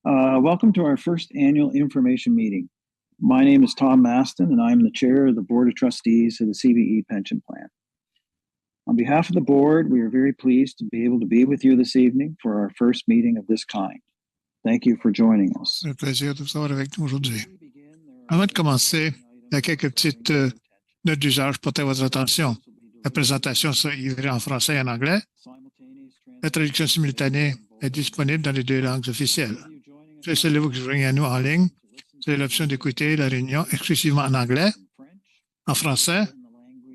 Welcome to our first annual information meeting. My name is Tom Maston, and I'm the chair of the Board of Trustees of the CBE Pension Plan. On behalf of the board, we are very pleased to be able to be with you this evening for our first meeting of this kind. Thank you for joining us. C'est un plaisir de vous avoir avec nous aujourd'hui. Avant de commencer, il y a quelques petites notes d'usage pour porter votre attention. La présentation sera livrée en français et en anglais. La traduction simultanée est disponible dans les deux langues officielles. Ceux et vous qui joignez à nous en ligne, vous avez l'option d'écouter la réunion exclusivement en anglais, en français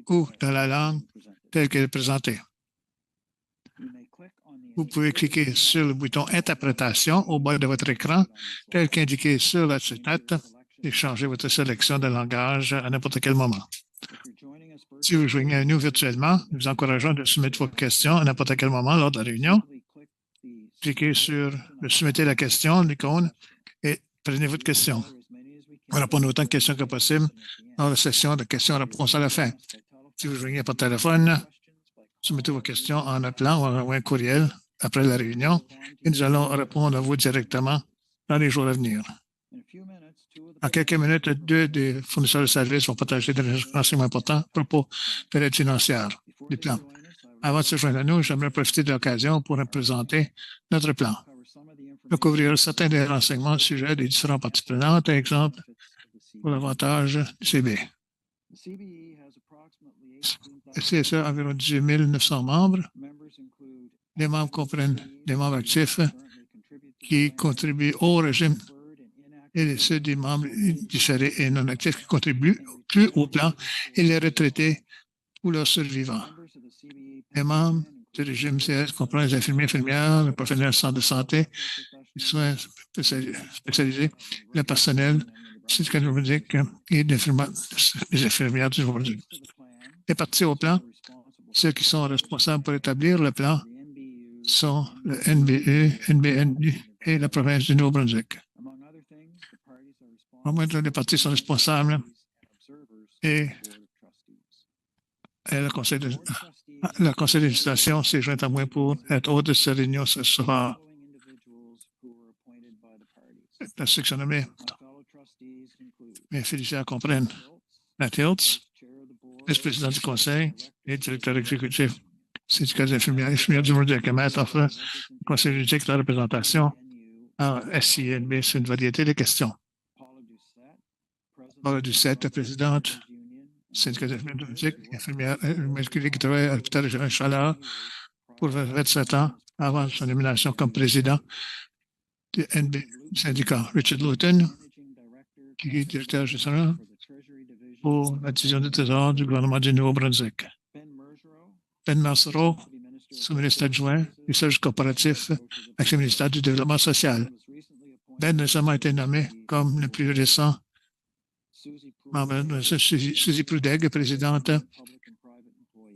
ou dans la langue telle qu'elle est présentée. Vous pouvez cliquer sur le bouton Interprétation au bas de votre écran, tel qu'indiqué sur la tête, et changer votre sélection de langage à n'importe quel moment. Si vous joignez à nous virtuellement, nous vous encourageons de soumettre vos questions à n'importe quel moment lors de la réunion. Cliquez sur le « Soumettez la question », l'icône, et prenez votre question. On répond autant de questions que possible dans la session de questions-réponses à la fin. Si vous joignez par téléphone, soumettez vos questions en appelant ou en envoyant un courriel après la réunion et nous allons répondre à vous directement dans les jours à venir. En quelques minutes, deux des fournisseurs de services vont partager des renseignements importants à propos de l'aide financière du plan. Avant de se joindre à nous, j'aimerais profiter de l'occasion pour présenter notre plan. Nous couvrirons certains des renseignements au sujet des différentes parties prenantes, par exemple, pour l'avantage du CB. Le CSE a environ 18 900 membres. Les membres comprennent des membres actifs qui contribuent au régime et ceux des membres différés et non actifs qui ne contribuent plus au plan et les retraités ou leurs survivants. Les membres du régime CS comprennent les infirmiers, infirmières, les professionnels de centre de santé, les soins spécialisés, le personnel, syndicat juridique et les infirmières du juridique. Les parties au plan, ceux qui sont responsables pour établir le plan, sont le NBE, NBNU et la province du Nouveau-Brunswick. Au moins, les parties sont responsables et le conseil d'administration s'est joint à moi pour être hôte de cette réunion ce soir. La section nommée, mes fiduciaires comprennent Matt Hiltz, vice-président du conseil et directeur exécutif syndicat des infirmières du Brunswick. Matt offre le conseil juridique de la représentation en SINB sur une variété de questions. Paula Doucette, présidente syndicat des infirmières du Brunswick, infirmière masculine qui travaille à l'hôpital régional de Chaleur pour 27 ans avant son nomination comme président du syndicat. Richard Luton, qui est directeur général pour la division du Trésor du gouvernement du Nouveau-Brunswick. Ben Mercereau, sous-ministre adjoint du service corporatif avec le ministère du Développement social. Ben a récemment été nommé comme le plus récent membre de Suzy Prudeg, présidente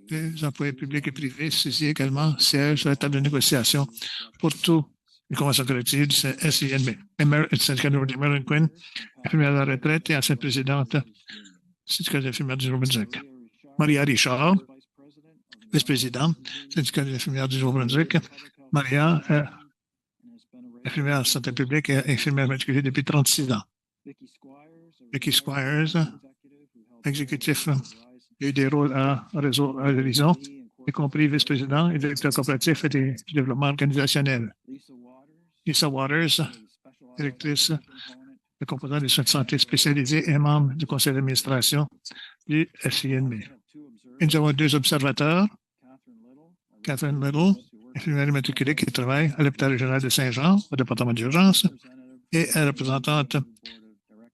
des employés publics et privés. Suzy également siège à la table de négociation pour toutes les conventions collectives du SINB. Le syndicat de Marilyn Quinn, infirmière de la retraite et ancienne présidente du syndicat des infirmières du Nouveau-Brunswick. Maria Richard, vice-présidente du syndicat des infirmières du Nouveau-Brunswick. Maria est infirmière de santé publique et infirmière matriculée depuis 36 ans. Vicky Squires, exécutif, il a eu des rôles à Réseau à l'horizon, y compris vice-président et directeur corporatif et du développement organisationnel. Lisa Waters, directrice de composant des soins de santé spécialisés et membre du conseil d'administration du SINB. Et nous avons deux observateurs, Catherine Little, infirmière immatriculée qui travaille à l'hôpital régional de Saint-Jean, au département d'urgence, et représentante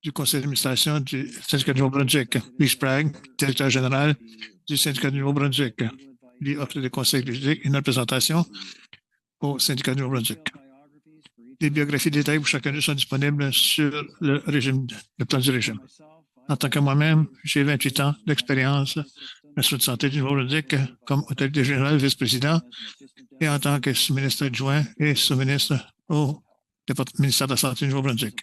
du conseil d'administration du syndicat du Nouveau-Brunswick. Lee Sprague, directeur général du syndicat du Nouveau-Brunswick. Lui offre des conseils juridiques et une représentation au syndicat du Nouveau-Brunswick. Les biographies détaillées pour chacun d'eux sont disponibles sur le plan du régime. En tant que moi-même, j'ai 28 ans d'expérience dans la soins de santé du Nouveau-Brunswick comme autorité générale vice-président et en tant que sous-ministre adjoint et sous-ministre au ministère de la Santé du Nouveau-Brunswick.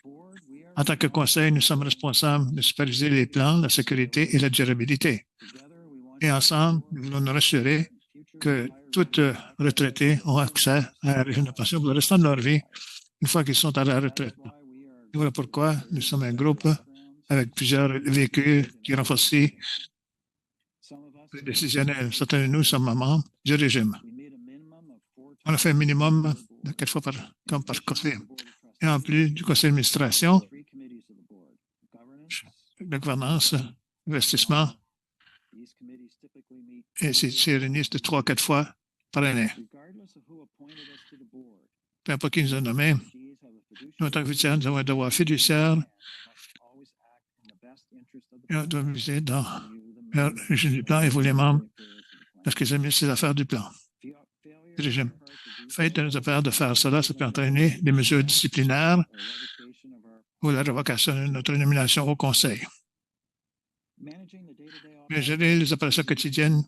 En tant que conseil, nous sommes responsables de superviser les plans, la sécurité et la durabilité. Et ensemble, nous voulons nous rassurer que tous retraités ont accès à un régime de pension pour le restant de leur vie une fois qu'ils sont à la retraite. Et voilà pourquoi nous sommes un groupe avec plusieurs véhicules qui renforcent les décisionnels. Certains de nous sommes membres du régime. On a fait un minimum de 4 fois par conseil. Et en plus du conseil d'administration, de gouvernance, investissement, et c'est réuni de 3 à 4 fois par année. Peu importe qui nous a nommés, nous, en tant que fiduciaires, nous avons un devoir fiduciaire et on doit miser dans le régime du plan et vous les membres lorsqu'ils administrent les affaires du plan. Du régime. Faites de nos affaires de faire cela, ça peut entraîner des mesures disciplinaires ou la révocation de notre nomination au conseil. Mais gérer les opérations quotidiennes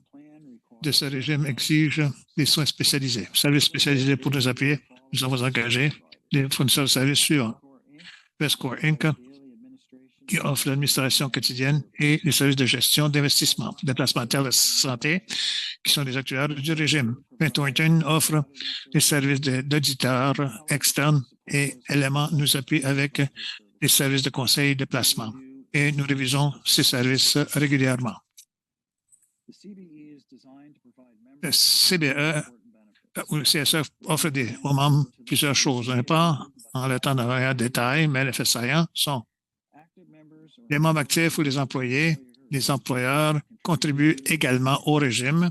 de ce régime exige des soins spécialisés. Services spécialisés pour nous appuyer, nous avons engagé les fournisseurs de services suivants. Vescore Inc., qui offre l'administration quotidienne et les services de gestion d'investissement, de placement de santé, qui sont les actuaires du régime. Thornton offre les services d'auditeurs externes et Éléments nous appuie avec les services de conseil de placement. Et nous révisons ces services régulièrement. Le CBE ou le CSE offre aux membres plusieurs choses. On n'est pas en le temps d'avoir un détail, mais les faits saillants sont les membres actifs ou les employés, les employeurs contribuent également au régime.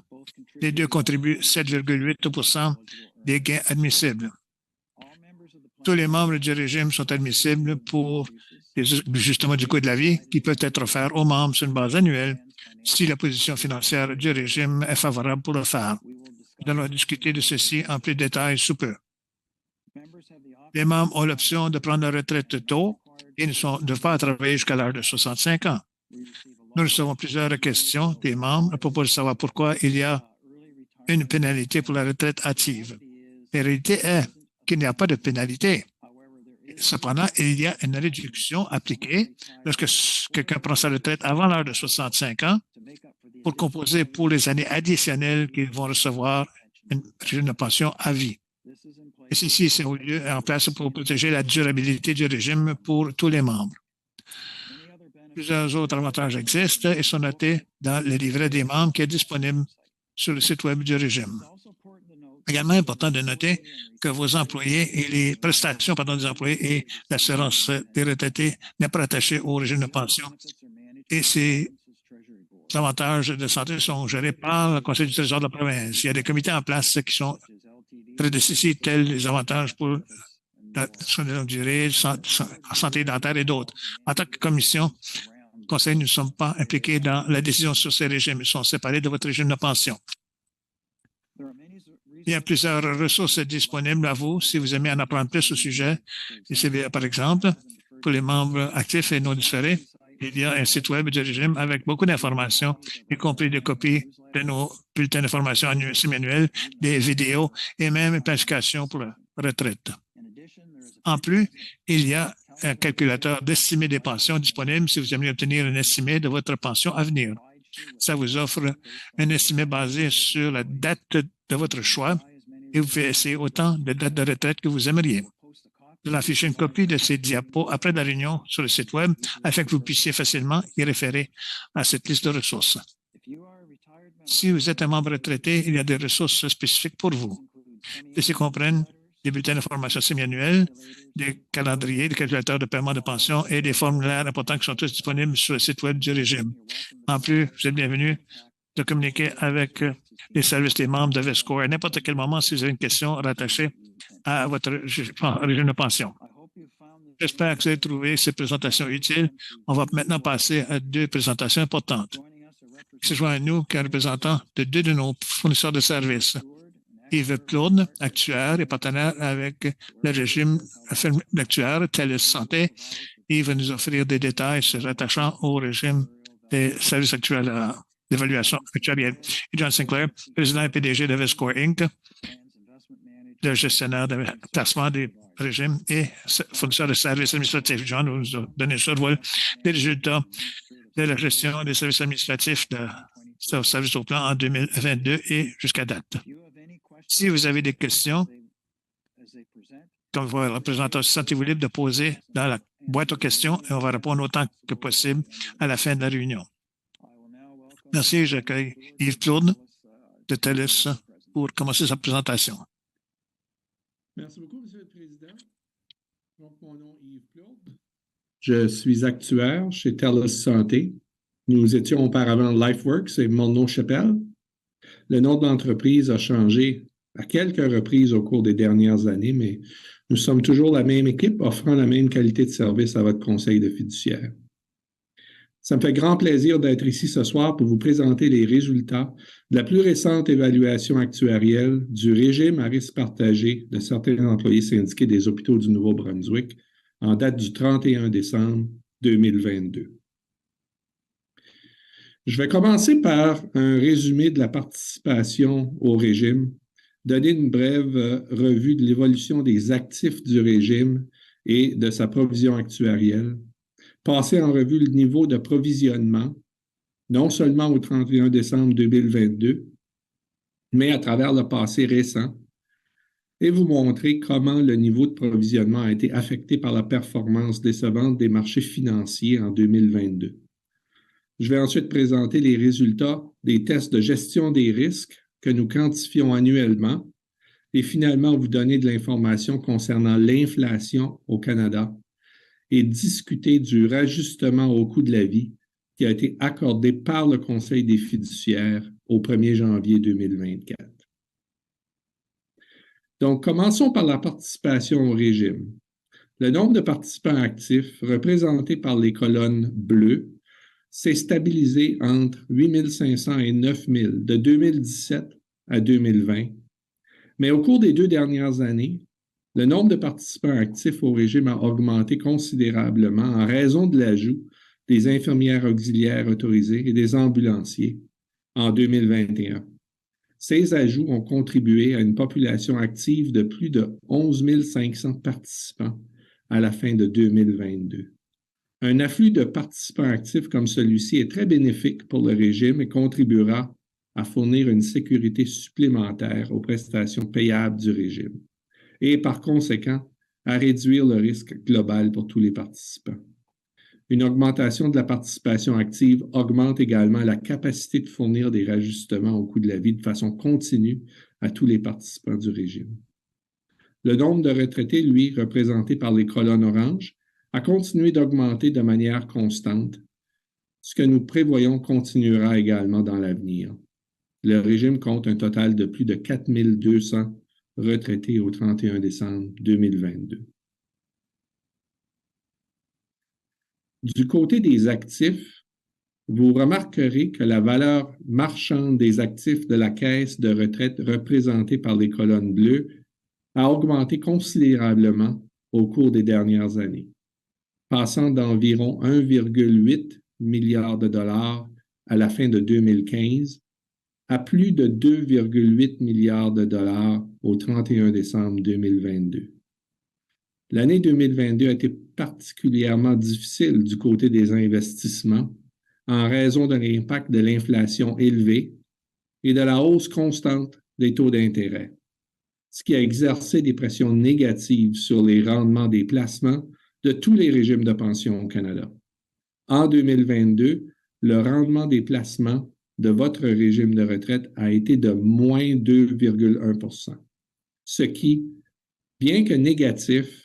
Les deux contribuent 7,8 des gains admissibles. Tous les membres du régime sont admissibles pour justement du coût de la vie qui peut être offert aux membres sur une base annuelle si la position financière du régime est favorable pour le faire. Nous allons discuter de ceci en plus de détail sous peu. Les membres ont l'option de prendre la retraite tôt et ne doivent pas travailler jusqu'à l'âge de 65 ans. Nous recevons plusieurs questions des membres à propos de savoir pourquoi il y a une pénalité pour la retraite hâtive. La réalité est qu'il n'y a pas de pénalité. Cependant, il y a une réduction appliquée lorsque quelqu'un prend sa retraite avant l'âge de 65 ans pour composer pour les années additionnelles qu'ils vont recevoir une pension à vie. Et ceci, c'est en place pour protéger la durabilité du régime pour tous les membres. Plusieurs autres avantages existent et sont notés dans le livret des membres qui est disponible sur le site Web du régime. Également important de noter que vos employés et les prestations des employés et l'assurance des retraités n'est pas attachée au régime de pension. Et ces avantages de santé sont gérés par le Conseil du Trésor de la province. Il y a des comités en place qui sont très décisifs, tels les avantages pour la soins de longue durée, santé dentaire et d'autres. En tant que commission, le Conseil, nous ne sommes pas impliqués dans la décision sur ces régimes. Ils sont séparés de votre régime de pension. Il y a plusieurs ressources disponibles à vous si vous aimez en apprendre plus au sujet. Par exemple, pour les membres actifs et non différés, il y a un site web du régime avec beaucoup d'informations, y compris des copies de nos bulletins d'information semi-annuels, des vidéos et même une planification pour la retraite. En plus, il y a un calculateur d'estimé des pensions disponible si vous aimez obtenir un estimé de votre pension à venir. Ça vous offre un estimé basé sur la date de votre choix et vous pouvez essayer autant de dates de retraite que vous aimeriez. Je vais afficher une copie de ces diapos après la réunion sur le site Web afin que vous puissiez facilement y référer à cette liste de ressources. Si vous êtes un membre retraité, il y a des ressources spécifiques pour vous. Ceci comprennent des bulletins d'information semi-annuels, des calendriers, des calculateurs de paiement de pension et des formulaires importants qui sont tous disponibles sur le site Web du régime. En plus, vous êtes bienvenus de communiquer avec les services des membres de Vescore à n'importe quel moment si vous avez une question rattachée à votre régime de pension. J'espère que vous avez trouvé ces présentations utiles. On va maintenant passer à deux présentations importantes. Il se joint à nous qu'un représentant de deux de nos fournisseurs de services. Yves Claude, actuaire et partenaire avec le régime d'actuaire TELUS Santé. Il va nous offrir des détails se rattachant au régime des services actuels d'évaluation actuarielle. Et John Sinclair, président et PDG de Vescore Inc., le gestionnaire de placement des régimes et fournisseur de services administratifs. John va nous donner sur vol des résultats de la gestion des services administratifs de services au plan en 2022 et jusqu'à date. Si vous avez des questions comme le représentant, sentez-vous libre de poser dans la boîte aux questions et on va répondre autant que possible à la fin de la réunion. Merci, j'accueille Yves-Claude de TELUS pour commencer sa présentation. Merci beaucoup, M. le Président. Donc, mon nom est Yves-Claude. Je suis actuaire chez TELUS Santé. Nous étions auparavant LifeWorks et Morneau-Chapelle. Le nom de l'entreprise a changé à quelques reprises au cours des dernières années, mais nous sommes toujours la même équipe offrant la même qualité de service à votre conseil de fiduciaire. Ça me fait grand plaisir d'être ici ce soir pour vous présenter les résultats de la plus récente évaluation actuarielle du régime à risque partagé de certains employés syndiqués des hôpitaux du Nouveau-Brunswick en date du 31 décembre 2022. Je vais commencer par un résumé de la participation au régime, donner une brève revue de l'évolution des actifs du régime et de sa provision actuarielle, passer en revue le niveau de provisionnement, non seulement au 31 décembre 2022, mais à travers le passé récent, et vous montrer comment le niveau de provisionnement a été affecté par la performance décevante des marchés financiers en 2022. Je vais ensuite présenter les résultats des tests de gestion des risques que nous quantifions annuellement et finalement vous donner de l'information concernant l'inflation au Canada et discuter du rajustement au coût de la vie qui a été accordé par le Conseil des fiduciaires au 1er janvier 2024. Donc, commençons par la participation au régime. Le nombre de participants actifs, représenté par les colonnes bleues, s'est stabilisé entre 8 500 et 9 000 de 2017 à 2020. Mais au cours des 2 dernières années, le nombre de participants actifs au régime a augmenté considérablement en raison de l'ajout des infirmières auxiliaires autorisées et des ambulanciers en 2021. Ces ajouts ont contribué à une population active de plus de 11 500 participants à la fin de 2022. Un afflux de participants actifs comme celui-ci est très bénéfique pour le régime et contribuera à fournir une sécurité supplémentaire aux prestations payables du régime et par conséquent à réduire le risque global pour tous les participants. Une augmentation de la participation active augmente également la capacité de fournir des rajustements au coût de la vie de façon continue à tous les participants du régime. Le nombre de retraités, lui, représenté par les colonnes oranges, a continué d'augmenter de manière constante, ce que nous prévoyons continuera également dans l'avenir. Le régime compte un total de plus de 4 200 retraités au 31 décembre 2022. Du côté des actifs, vous remarquerez que la valeur marchande des actifs de la caisse de retraite représentée par les colonnes bleues a augmenté considérablement au cours des dernières années, passant d'environ 1,8 milliard de dollars à la fin de 2015 à plus de 2,8 milliards de dollars au 31 décembre 2022. L'année 2022 a été particulièrement difficile du côté des investissements en raison de l'impact de l'inflation élevée et de la hausse constante des taux d'intérêt, ce qui a exercé des pressions négatives sur les rendements des placements de tous les régimes de pension au Canada. En 2022, le rendement des placements de votre régime de retraite a été de moins 2,1 %, ce qui, bien que négatif,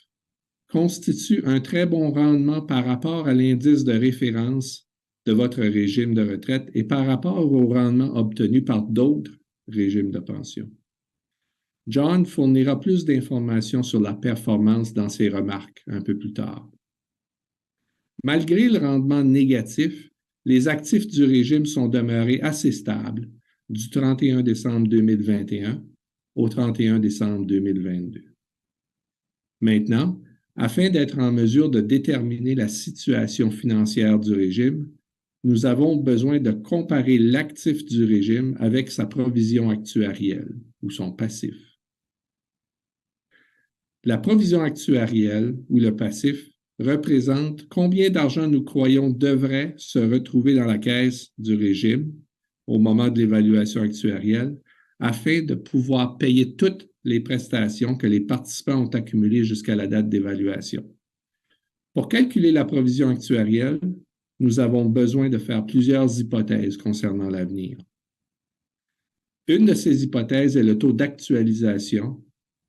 constitue un très bon rendement par rapport à l'indice de référence de votre régime de retraite et par rapport au rendement obtenu par d'autres régimes de pension. John fournira plus d'informations sur la performance dans ses remarques un peu plus tard. Malgré le rendement négatif, les actifs du régime sont demeurés assez stables du 31 décembre 2021 au 31 décembre 2022. Maintenant, afin d'être en mesure de déterminer la situation financière du régime, nous avons besoin de comparer l'actif du régime avec sa provision actuarielle ou son passif. La provision actuarielle ou le passif représente combien d'argent nous croyons devrait se retrouver dans la caisse du régime au moment de l'évaluation actuarielle afin de pouvoir payer toutes les prestations que les participants ont accumulées jusqu'à la date d'évaluation. Pour calculer la provision actuarielle, nous avons besoin de faire plusieurs hypothèses concernant l'avenir. Une de ces hypothèses est le taux d'actualisation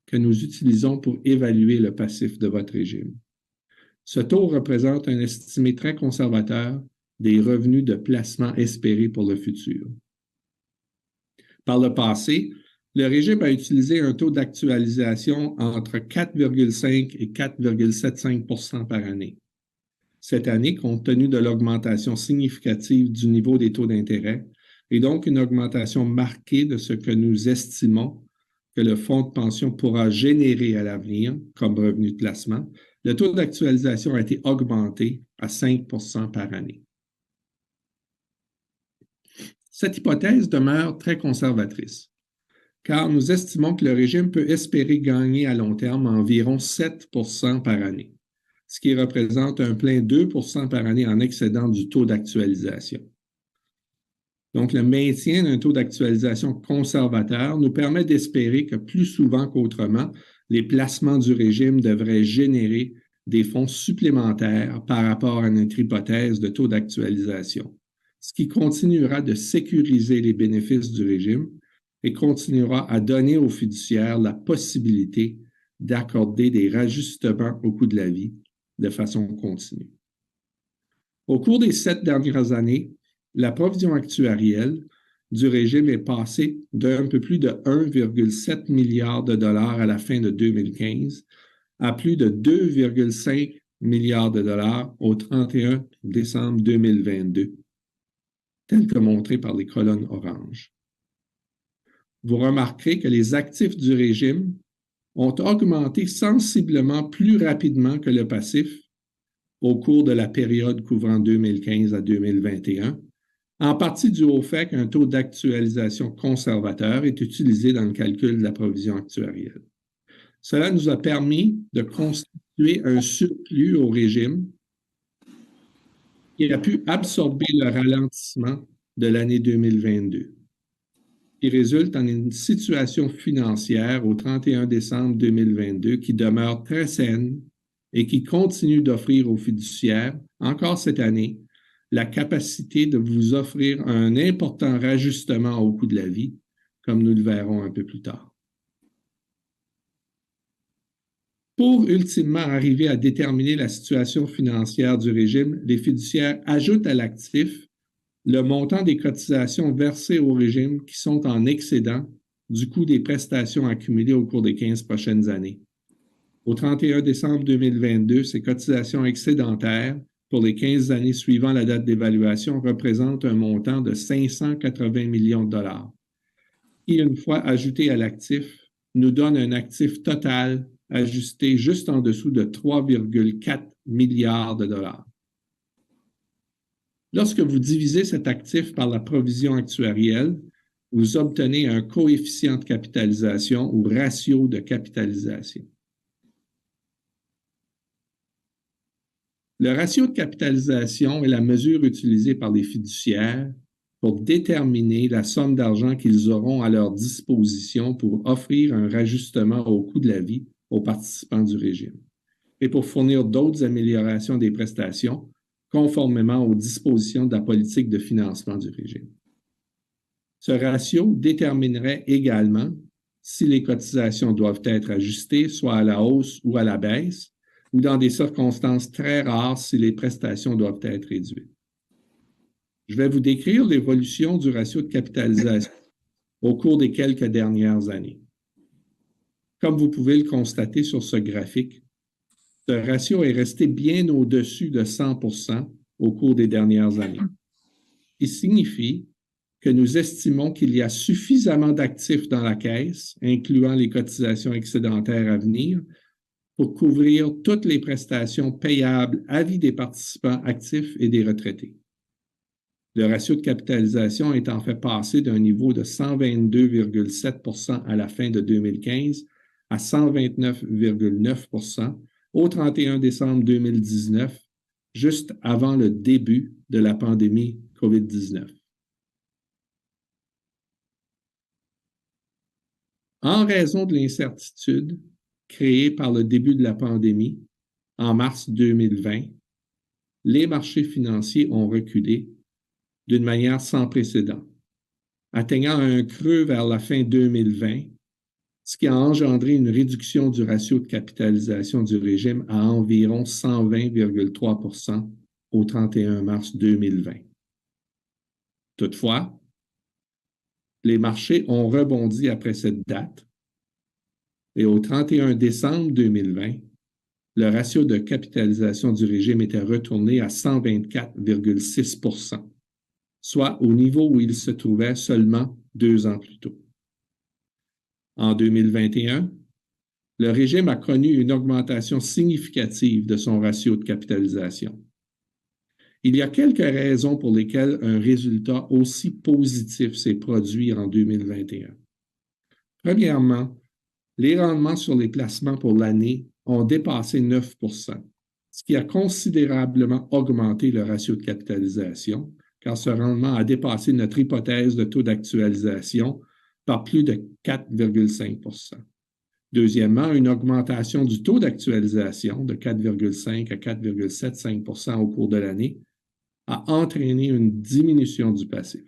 que nous utilisons pour évaluer le passif de votre régime. Ce taux représente un estimé très conservateur des revenus de placement espérés pour le futur. Par le passé, le régime a utilisé un taux d'actualisation entre 4,5 et 4,75 % par année. Cette année, compte tenu de l'augmentation significative du niveau des taux d'intérêt et donc une augmentation marquée de ce que nous estimons que le fonds de pension pourra générer à l'avenir comme revenu de placement, le taux d'actualisation a été augmenté à 5 % par année. Cette hypothèse demeure très conservatrice, car nous estimons que le régime peut espérer gagner à long terme environ 7 % par année, ce qui représente un plein 2 % par année en excédent du taux d'actualisation. Donc, le maintien d'un taux d'actualisation conservateur nous permet d'espérer que plus souvent qu'autrement, les placements du régime devraient générer des fonds supplémentaires par rapport à notre hypothèse de taux d'actualisation, ce qui continuera de sécuriser les bénéfices du régime et continuera à donner aux fiduciaires la possibilité d'accorder des rajustements au coût de la vie de façon continue. Au cours des 7 dernières années, la provision actuarielle du régime est passée d'un peu plus de 1,7 milliard de dollars à la fin de 2015 à plus de 2,5 milliards de dollars au 31 décembre 2022, tel que montré par les colonnes oranges. Vous remarquerez que les actifs du régime ont augmenté sensiblement plus rapidement que le passif au cours de la période couvrant 2015 à 2021, en partie dû au fait qu'un taux d'actualisation conservateur est utilisé dans le calcul de la provision actuarielle. Cela nous a permis de constituer un surplus au régime qui a pu absorber le ralentissement de l'année 2022, qui résulte en une situation financière au 31 décembre 2022 qui demeure très saine et qui continue d'offrir aux fiduciaires, encore cette année, la capacité de vous offrir un important rajustement au coût de la vie, comme nous le verrons un peu plus tard. Pour ultimement arriver à déterminer la situation financière du régime, les fiduciaires ajoutent à l'actif le montant des cotisations versées au régime qui sont en excédent du coût des prestations accumulées au cours des 15 prochaines années. Au 31 décembre 2022, ces cotisations excédentaires pour les 15 années suivant la date d'évaluation représentent un montant de 580 millions de dollars, qui, une fois ajouté à l'actif, nous donne un actif total ajusté juste en dessous de 3,4 milliards de dollars. Lorsque vous divisez cet actif par la provision actuarielle, vous obtenez un coefficient de capitalisation ou ratio de capitalisation. Le ratio de capitalisation est la mesure utilisée par les fiduciaires pour déterminer la somme d'argent qu'ils auront à leur disposition pour offrir un rajustement au coût de la vie aux participants du régime et pour fournir d'autres améliorations des prestations conformément aux dispositions de la politique de financement du régime. Ce ratio déterminerait également si les cotisations doivent être ajustées, soit à la hausse ou à la baisse, ou dans des circonstances très rares si les prestations doivent être réduites. Je vais vous décrire l'évolution du ratio de capitalisation au cours des quelques dernières années. Comme vous pouvez le constater sur ce graphique, ce ratio est resté bien au-dessus de 100 % au cours des dernières années, ce qui signifie que nous estimons qu'il y a suffisamment d'actifs dans la caisse, incluant les cotisations excédentaires à venir, pour couvrir toutes les prestations payables à vie des participants actifs et des retraités. Le ratio de capitalisation est en fait passé d'un niveau de 122,7 % à la fin de 2015 à 129,9 % au 31 décembre 2019, juste avant le début de la pandémie COVID-19. En raison de l'incertitude créée par le début de la pandémie en mars 2020, les marchés financiers ont reculé d'une manière sans précédent, atteignant un creux vers la fin 2020, ce qui a engendré une réduction du ratio de capitalisation du régime à environ 120,3 % au 31 mars 2020. Toutefois, les marchés ont rebondi après cette date et au 31 décembre 2020, le ratio de capitalisation du régime était retourné à 124,6 %, soit au niveau où il se trouvait seulement 2 ans plus tôt. En 2021, le régime a connu une augmentation significative de son ratio de capitalisation. Il y a quelques raisons pour lesquelles un résultat aussi positif s'est produit en 2021. Premièrement, les rendements sur les placements pour l'année ont dépassé 9 %, ce qui a considérablement augmenté le ratio de capitalisation, car ce rendement a dépassé notre hypothèse de taux d'actualisation par plus de 4,5 %. Deuxièmement, une augmentation du taux d'actualisation de 4,5 à 4,75 % au cours de l'année a entraîné une diminution du passif,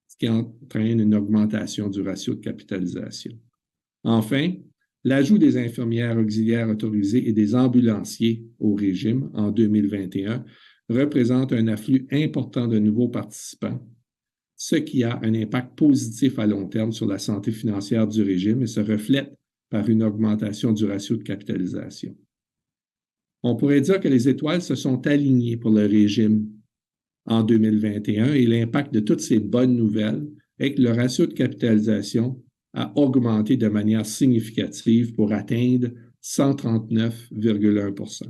ce qui entraîne une augmentation du ratio de capitalisation. Enfin, l'ajout des infirmières auxiliaires autorisées et des ambulanciers au régime en 2021 représente un afflux important de nouveaux participants, ce qui a un impact positif à long terme sur la santé financière du régime et se reflète par une augmentation du ratio de capitalisation. On pourrait dire que les étoiles se sont alignées pour le régime en 2021 et l'impact de toutes ces bonnes nouvelles est que le ratio de capitalisation a augmenté de manière significative pour atteindre 139,1 %.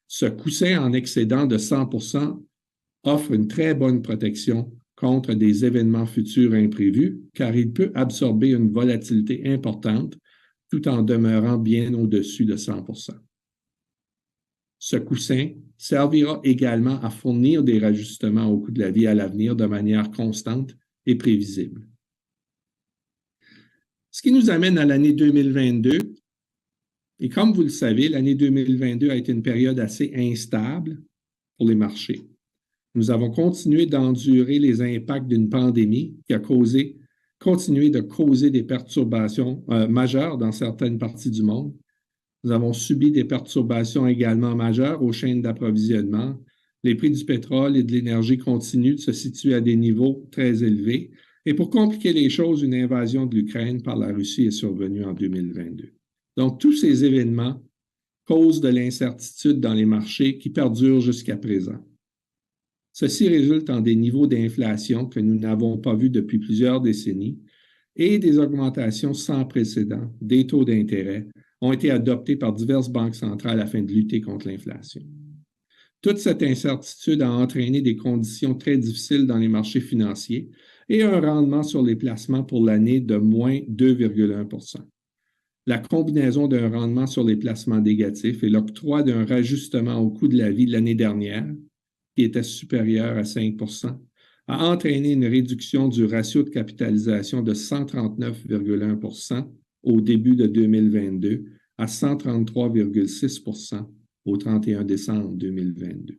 Ce coussin en excédent de 100 % offre une très bonne protection contre des événements futurs imprévus, car il peut absorber une volatilité importante tout en demeurant bien au-dessus de 100 %. Ce coussin servira également à fournir des rajustements au coût de la vie à l'avenir de manière constante et prévisible. Ce qui nous amène à l'année 2022. Et comme vous le savez, l'année 2022 a été une période assez instable pour les marchés. Nous avons continué d'endurer les impacts d'une pandémie qui a continué de causer des perturbations majeures dans certaines parties du monde. Nous avons subi des perturbations également majeures aux chaînes d'approvisionnement. Les prix du pétrole et de l'énergie continuent de se situer à des niveaux très élevés. Et pour compliquer les choses, une invasion de l'Ukraine par la Russie est survenue en 2022. Donc, tous ces événements causent de l'incertitude dans les marchés qui perdurent jusqu'à présent. Ceci résulte en des niveaux d'inflation que nous n'avons pas vus depuis plusieurs décennies et des augmentations sans précédent des taux d'intérêt ont été adoptés par diverses banques centrales afin de lutter contre l'inflation. Toute cette incertitude a entraîné des conditions très difficiles dans les marchés financiers et un rendement sur les placements pour l'année de moins 2,1 %. La combinaison d'un rendement sur les placements négatifs et l'octroi d'un rajustement au coût de la vie l'année dernière, qui était supérieur à 5 %, a entraîné une réduction du ratio de capitalisation de 139,1 % au début de 2022 à 133,6 % au 31 décembre 2022.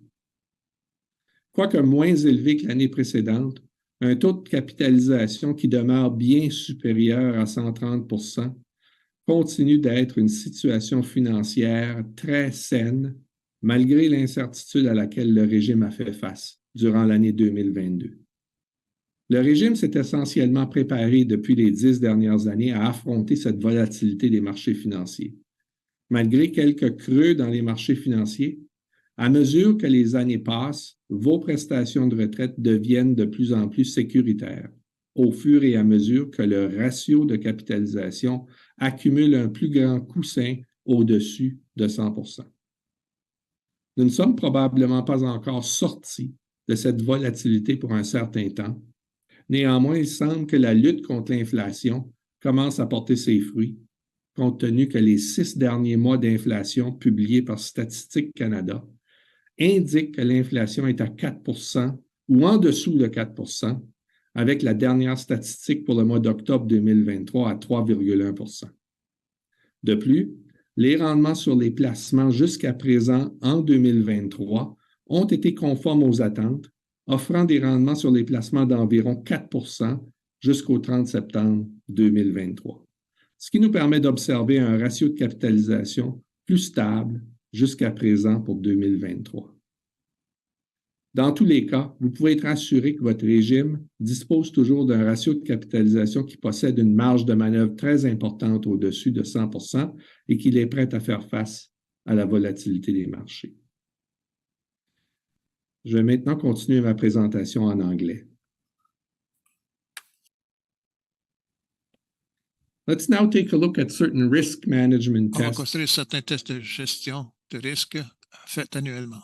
Quoique moins élevé que l'année précédente, un taux de capitalisation qui demeure bien supérieur à 130 % continue d'être une situation financière très saine malgré l'incertitude à laquelle le régime a fait face durant l'année 2022. Le régime s'est essentiellement préparé depuis les 10 dernières années à affronter cette volatilité des marchés financiers. Malgré quelques creux dans les marchés financiers, à mesure que les années passent, vos prestations de retraite deviennent de plus en plus sécuritaires, au fur et à mesure que le ratio de capitalisation accumule un plus grand coussin au-dessus de 100 %. Nous ne sommes probablement pas encore sortis de cette volatilité pour un certain temps. Néanmoins, il semble que la lutte contre l'inflation commence à porter ses fruits, compte tenu que les 6 derniers mois d'inflation publiés par Statistique Canada indiquent que l'inflation est à 4 % ou en dessous de 4 %, avec la dernière statistique pour le mois d'octobre 2023 à 3,1 %. De plus, les rendements sur les placements jusqu'à présent en 2023 ont été conformes aux attentes, offrant des rendements sur les placements d'environ 4 % jusqu'au 30 septembre 2023, ce qui nous permet d'observer un ratio de capitalisation plus stable jusqu'à présent pour 2023. Dans tous les cas, vous pouvez être assuré que votre régime dispose toujours d'un ratio de capitalisation qui possède une marge de manœuvre très importante au-dessus de 100 % et qu'il est prêt à faire face à la volatilité des marchés. Je vais maintenant continuer ma présentation en anglais. Let's now take a look at certain risk management On va tests. considérer certains tests de gestion de risque faits annuellement.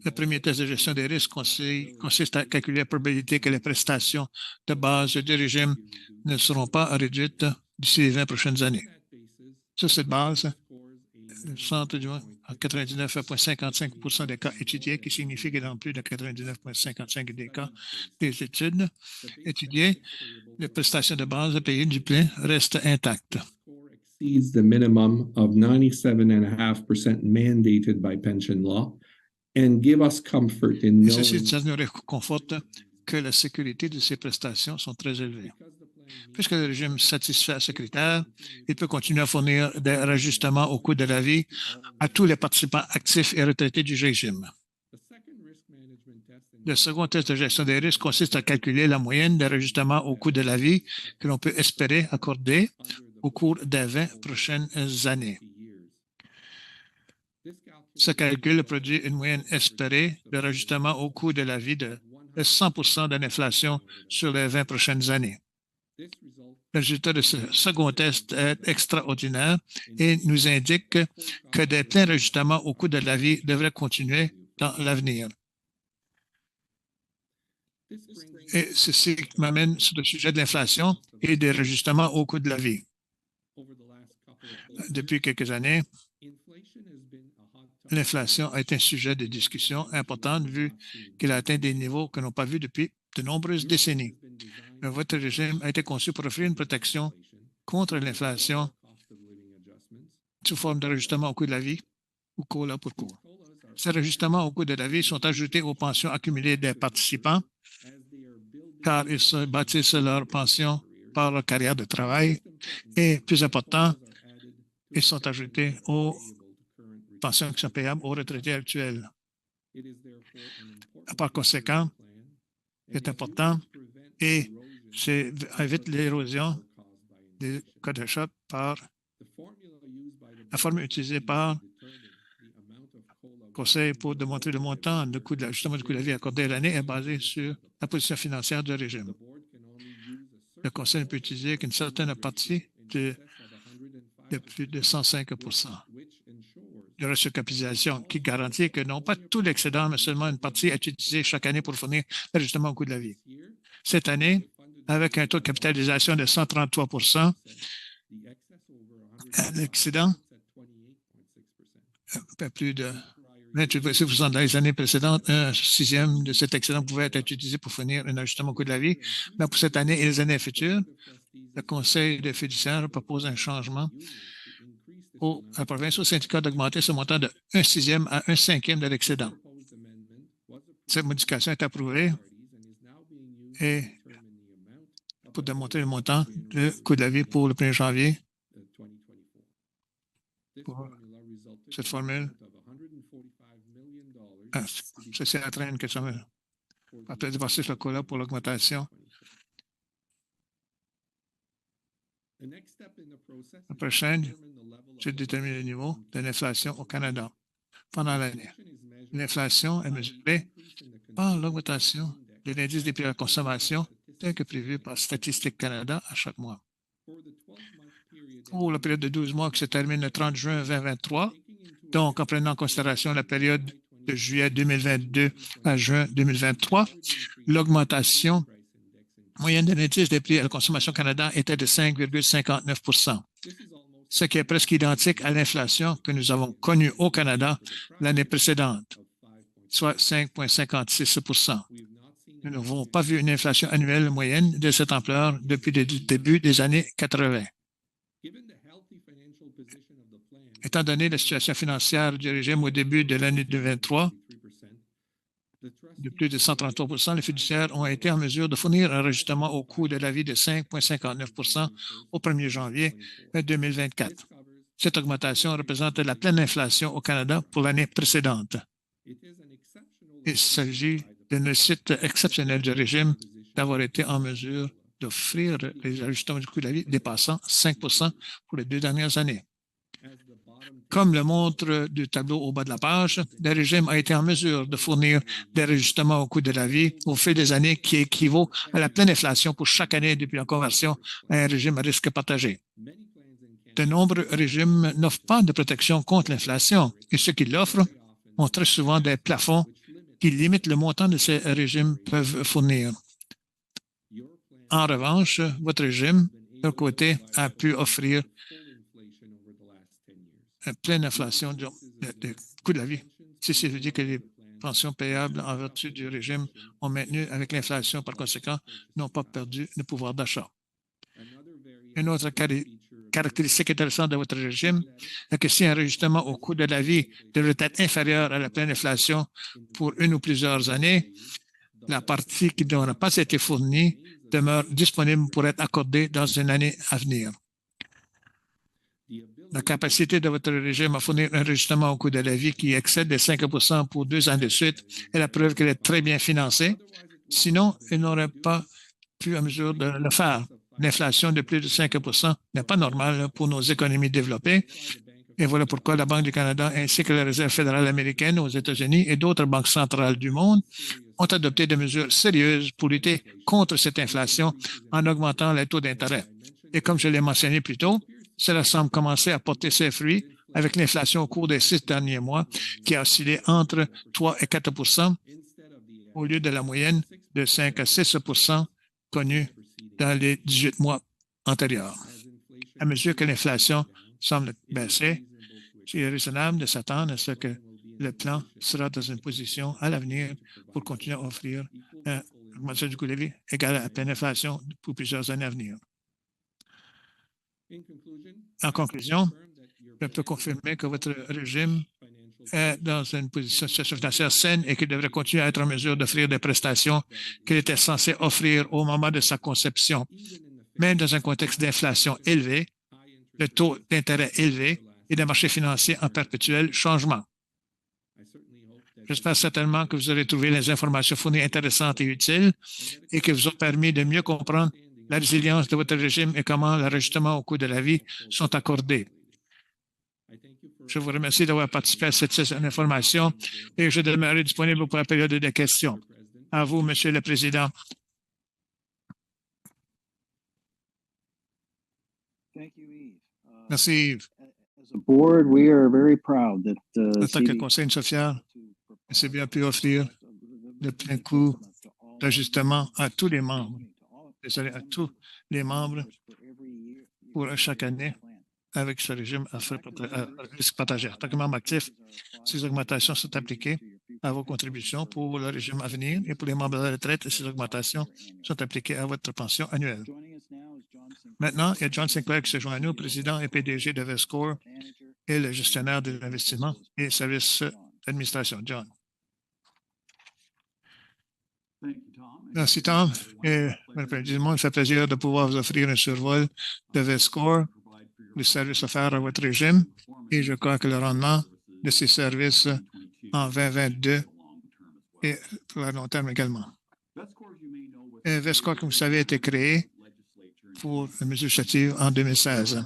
Le premier test de gestion des risques consiste à calculer la probabilité que les prestations de base du régime ne seront pas réduites d'ici les 20 prochaines années. Sur cette base, le centre du monde à 99,55 % des cas étudiés, qui signifie que dans plus de 99,55 % des cas des études étudiées, les prestations de base payées du plein restent intactes. Exceeds the minimum of 97.5% mandated by pension law and give us comfort in Et ceci, knowing ça nous réconforte que la sécurité de ces prestations sont très élevées. Puisque le régime satisfait ce critère, il peut continuer à fournir des rajustements au coût de la vie à tous les participants actifs et retraités du régime. Le second test de gestion des risques consiste à calculer la moyenne des rajustements au coût de la vie que l'on peut espérer accorder au cours des 20 prochaines années. Ce calcul produit une moyenne espérée de rajustement au coût de la vie de 100 % de l'inflation sur les 20 prochaines années. Le résultat de ce second test est extraordinaire et nous indique que des pleins rajustements au coût de la vie devraient continuer dans l'avenir. Et ceci m'amène sur le sujet de l'inflation et des rajustements au coût de la vie. Depuis quelques années, l'inflation a été un sujet de discussion important vu qu'il a atteint des niveaux que nous n'avons pas vus depuis de nombreuses décennies. Mais votre régime a été conçu pour offrir une protection contre l'inflation sous forme de rajustement au coût de la vie ou cours pour cours. Ces rajustements au coût de la vie sont ajoutés aux pensions accumulées des participants car ils se bâtissent leur pension par leur carrière de travail et, plus important, ils sont ajoutés aux pensions qui sont payables aux retraités actuels. Par conséquent, c'est important et évite l'érosion des cas de choc par la formule utilisée par le Conseil pour démontrer le montant de coût de l'ajustement du coût de la vie accordé à l'année est basé sur la position financière du régime. Le Conseil ne peut utiliser qu'une certaine partie de plus de 105 % de recapitalisation qui garantit que non pas tout l'excédent, mais seulement une partie est utilisée chaque année pour fournir l'ajustement au coût de la vie. Cette année, avec un taux de capitalisation de 133 %, l'excédent, plus de 28 % dans les années précédentes, un sixième de cet excédent pouvait être utilisé pour fournir un ajustement au coût de la vie. Mais pour cette année et les années futures, le Conseil des fiduciaires propose un changement à la province au syndicat d'augmenter ce montant de 1/6 à 1/5 de l'excédent. Cette modification est approuvée et pour démontrer le montant du coût de la vie pour le 1er janvier. Pour cette formule, ceci entraîne que ça va peut-être dépasser ce coût-là pour l'augmentation. La prochaine, c'est de déterminer le niveau de l'inflation au Canada pendant l'année. L'inflation est mesurée par l'augmentation de l'indice des prix à la consommation tel que prévu par Statistique Canada à chaque mois. Pour la période de 12 mois qui se termine le 30 juin 2023, donc en prenant en considération la période de juillet 2022 à juin 2023, l'augmentation moyenne de l'indice des prix à la consommation Canada était de 5,59 %, ce qui est presque identique à l'inflation que nous avons connue au Canada l'année précédente, soit 5,56 %. Nous n'avons pas vu une inflation annuelle moyenne de cette ampleur depuis le début des années 80. Étant donné la situation financière du régime au début de l'année 2023, de plus de 133 %, les fiduciaires ont été en mesure de fournir un ajustement au coût de la vie de 5,59 % au 1er janvier 2024. Cette augmentation représente la pleine inflation au Canada pour l'année précédente. Il s'agit d'un site exceptionnel du régime d'avoir été en mesure d'offrir les ajustements du coût de la vie dépassant 5 % pour les 2 dernières années. Comme le montre du tableau au bas de la page, le régime a été en mesure de fournir des ajustements au coût de la vie au fil des années qui équivaut à la pleine inflation pour chaque année depuis la conversion à un régime à risque partagé. De nombreux régimes n'offrent pas de protection contre l'inflation et ceux qui l'offrent ont très souvent des plafonds qui limitent le montant de ces régimes peuvent fournir. En revanche, votre régime, de leur côté, a pu offrir une pleine inflation du coût de la vie. Ceci veut dire que les pensions payables en vertu du régime ont maintenu avec l'inflation, par conséquent, n'ont pas perdu le pouvoir d'achat. Une autre caractéristique intéressante de votre régime est que si un ajustement au coût de la vie devrait être inférieur à la pleine inflation pour une ou plusieurs années, la partie qui n'aura pas été fournie demeure disponible pour être accordée dans une année à venir. La capacité de votre régime à fournir un ajustement au coût de la vie qui excède les 5 % pour 2 ans de suite est la preuve qu'elle est très bien financée. Sinon, il n'aurait pas pu à mesure de le faire. L'inflation de plus de 5 % n'est pas normale pour nos économies développées. Et voilà pourquoi la Banque du Canada ainsi que la Réserve fédérale américaine aux États-Unis et d'autres banques centrales du monde ont adopté des mesures sérieuses pour lutter contre cette inflation en augmentant les taux d'intérêt. Et comme je l'ai mentionné plus tôt, cela semble commencer à porter ses fruits avec l'inflation au cours des 6 derniers mois qui a oscillé entre 3 et 4 % au lieu de la moyenne de 5 à 6 % connue dans les 18 mois antérieurs. À mesure que l'inflation semble baisser, il est raisonnable de s'attendre à ce que le plan sera dans une position à l'avenir pour continuer à offrir une augmentation du coût de la vie égale à la pleine inflation pour plusieurs années à venir. En conclusion, je peux confirmer que votre régime est dans une situation financière saine et qu'il devrait continuer à être en mesure d'offrir des prestations qu'il était censé offrir au moment de sa conception. Même dans un contexte d'inflation élevée, de taux d'intérêt élevés et des marchés financiers en perpétuel changement. J'espère certainement que vous aurez trouvé les informations fournies intéressantes et utiles et que vous ont permis de mieux comprendre la résilience de votre régime et comment l'ajustement au coût de la vie sont accordés. Je vous remercie d'avoir participé à cette session d'information et je demeurerai disponible pour la période de questions. À vous, Monsieur le Président. Merci, Yves. En tant que conseil, nous sommes fiers que c'est bien pu offrir le plein coût d'ajustement à tous les membres. Désolé, à tous les membres pour chaque année avec ce régime à risque partagé. En tant que membre actif, ces augmentations sont appliquées à vos contributions pour le régime à venir et pour les membres de la retraite, ces augmentations sont appliquées à votre pension annuelle. Maintenant, il y a John Sinclair qui se joint à nous, président et PDG de Vescore et le gestionnaire de l'investissement et services d'administration. John. Merci, Tom. Et il me fait plaisir de pouvoir vous offrir un survol de Vescore, le service offert à votre régime, et je crois que le rendement de ces services en 2022 et pour le long terme également. Vescore, comme vous savez, a été créé pour une mesure législative en 2016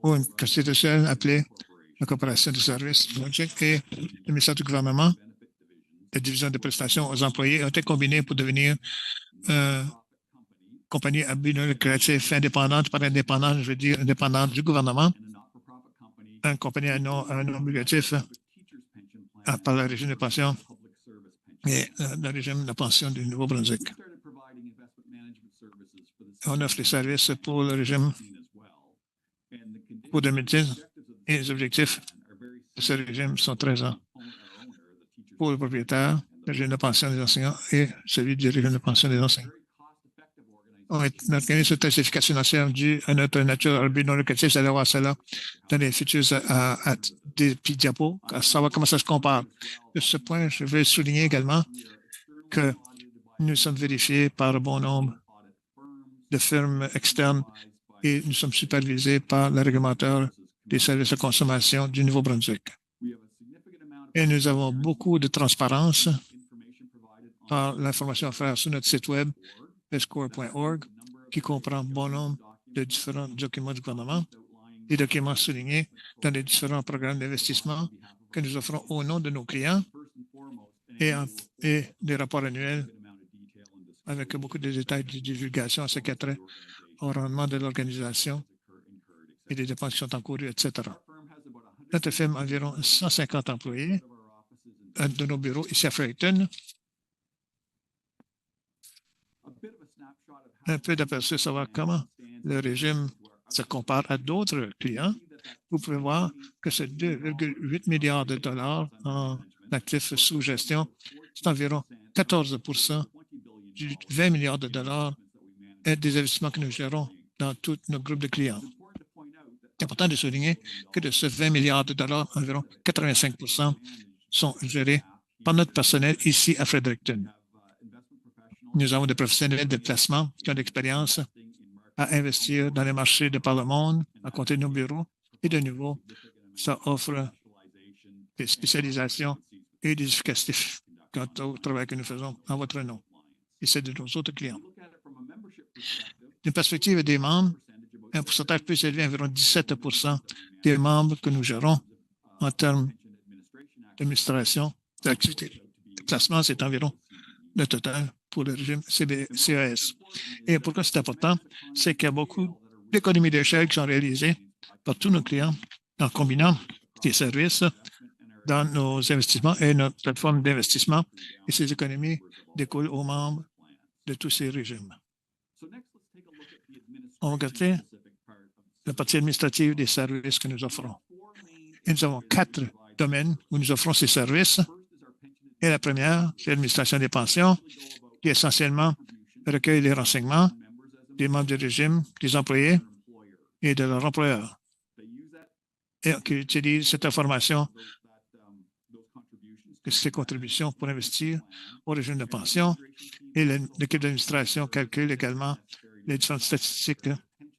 pour une constitution appelée la Corporation de services et le ministère du gouvernement. La division de prestations aux employés ont été combinées pour devenir compagnie à but non lucratif indépendante, par indépendante, je veux dire indépendante du gouvernement, une compagnie à non lucratif par le régime de pension et le régime de pension du Nouveau-Brunswick. On offre les services pour le régime pour 2010 et les objectifs de ce régime sont 13 ans. Pour le propriétaire, le régime de pension des enseignants et celui du régime de pension des enseignants. Notre organisme est très efficace financière dû à notre nature à but non lucratif. Vous allez voir cela dans les futurs des diapos, à savoir comment ça se compare. De ce point, je veux souligner également que nous sommes vérifiés par un bon nombre de firmes externes et nous sommes supervisés par le réglementaire des services de consommation du Nouveau-Brunswick. Et nous avons beaucoup de transparence par l'information offerte sur notre site web, score.org, qui comprend un bon nombre de différents documents du gouvernement, des documents soulignés dans les différents programmes d'investissement que nous offrons au nom de nos clients et des rapports annuels avec beaucoup de détails de divulgation à ce qui a trait au rendement de l'organisation et des dépenses qui sont encourues, etc. Notre firme a environ 150 employés de nos bureaux ici à Fredericton. Un peu d'aperçu de savoir comment le régime se compare à d'autres clients. Vous pouvez voir que c'est 2,8 milliards de dollars en actifs sous gestion. C'est environ 14 du 20 milliards de dollars et des investissements que nous gérons dans tous nos groupes de clients. C'est important de souligner que de ce 20 milliards de dollars, environ 85 sont gérés par notre personnel ici à Fredericton. Nous avons des professionnels de placement qui ont l'expérience à investir dans les marchés de par le monde, à compter de nos bureaux. Et de nouveau, ça offre des spécialisations et des efficacités quant au travail que nous faisons en votre nom. Et c'est de nos autres clients. D'une perspective des membres, un pourcentage plus élevé, environ 17 des membres que nous gérons en termes d'administration, d'activité. Le placement, c'est environ le total pour le régime CES. Et pourquoi c'est important? C'est qu'il y a beaucoup d'économies d'échelle qui sont réalisées par tous nos clients en combinant des services dans nos investissements et notre plateforme d'investissement. Et ces économies découlent aux membres de tous ces régimes. On va regarder la partie administrative des services que nous offrons. Et nous avons 4 domaines où nous offrons ces services. Et la première, c'est l'administration des pensions, qui essentiellement recueille les renseignements des membres du régime, des employés et de leurs employeurs, et qui utilisent cette information et ces contributions pour investir au régime de pension. Et l'équipe d'administration calcule également les différentes statistiques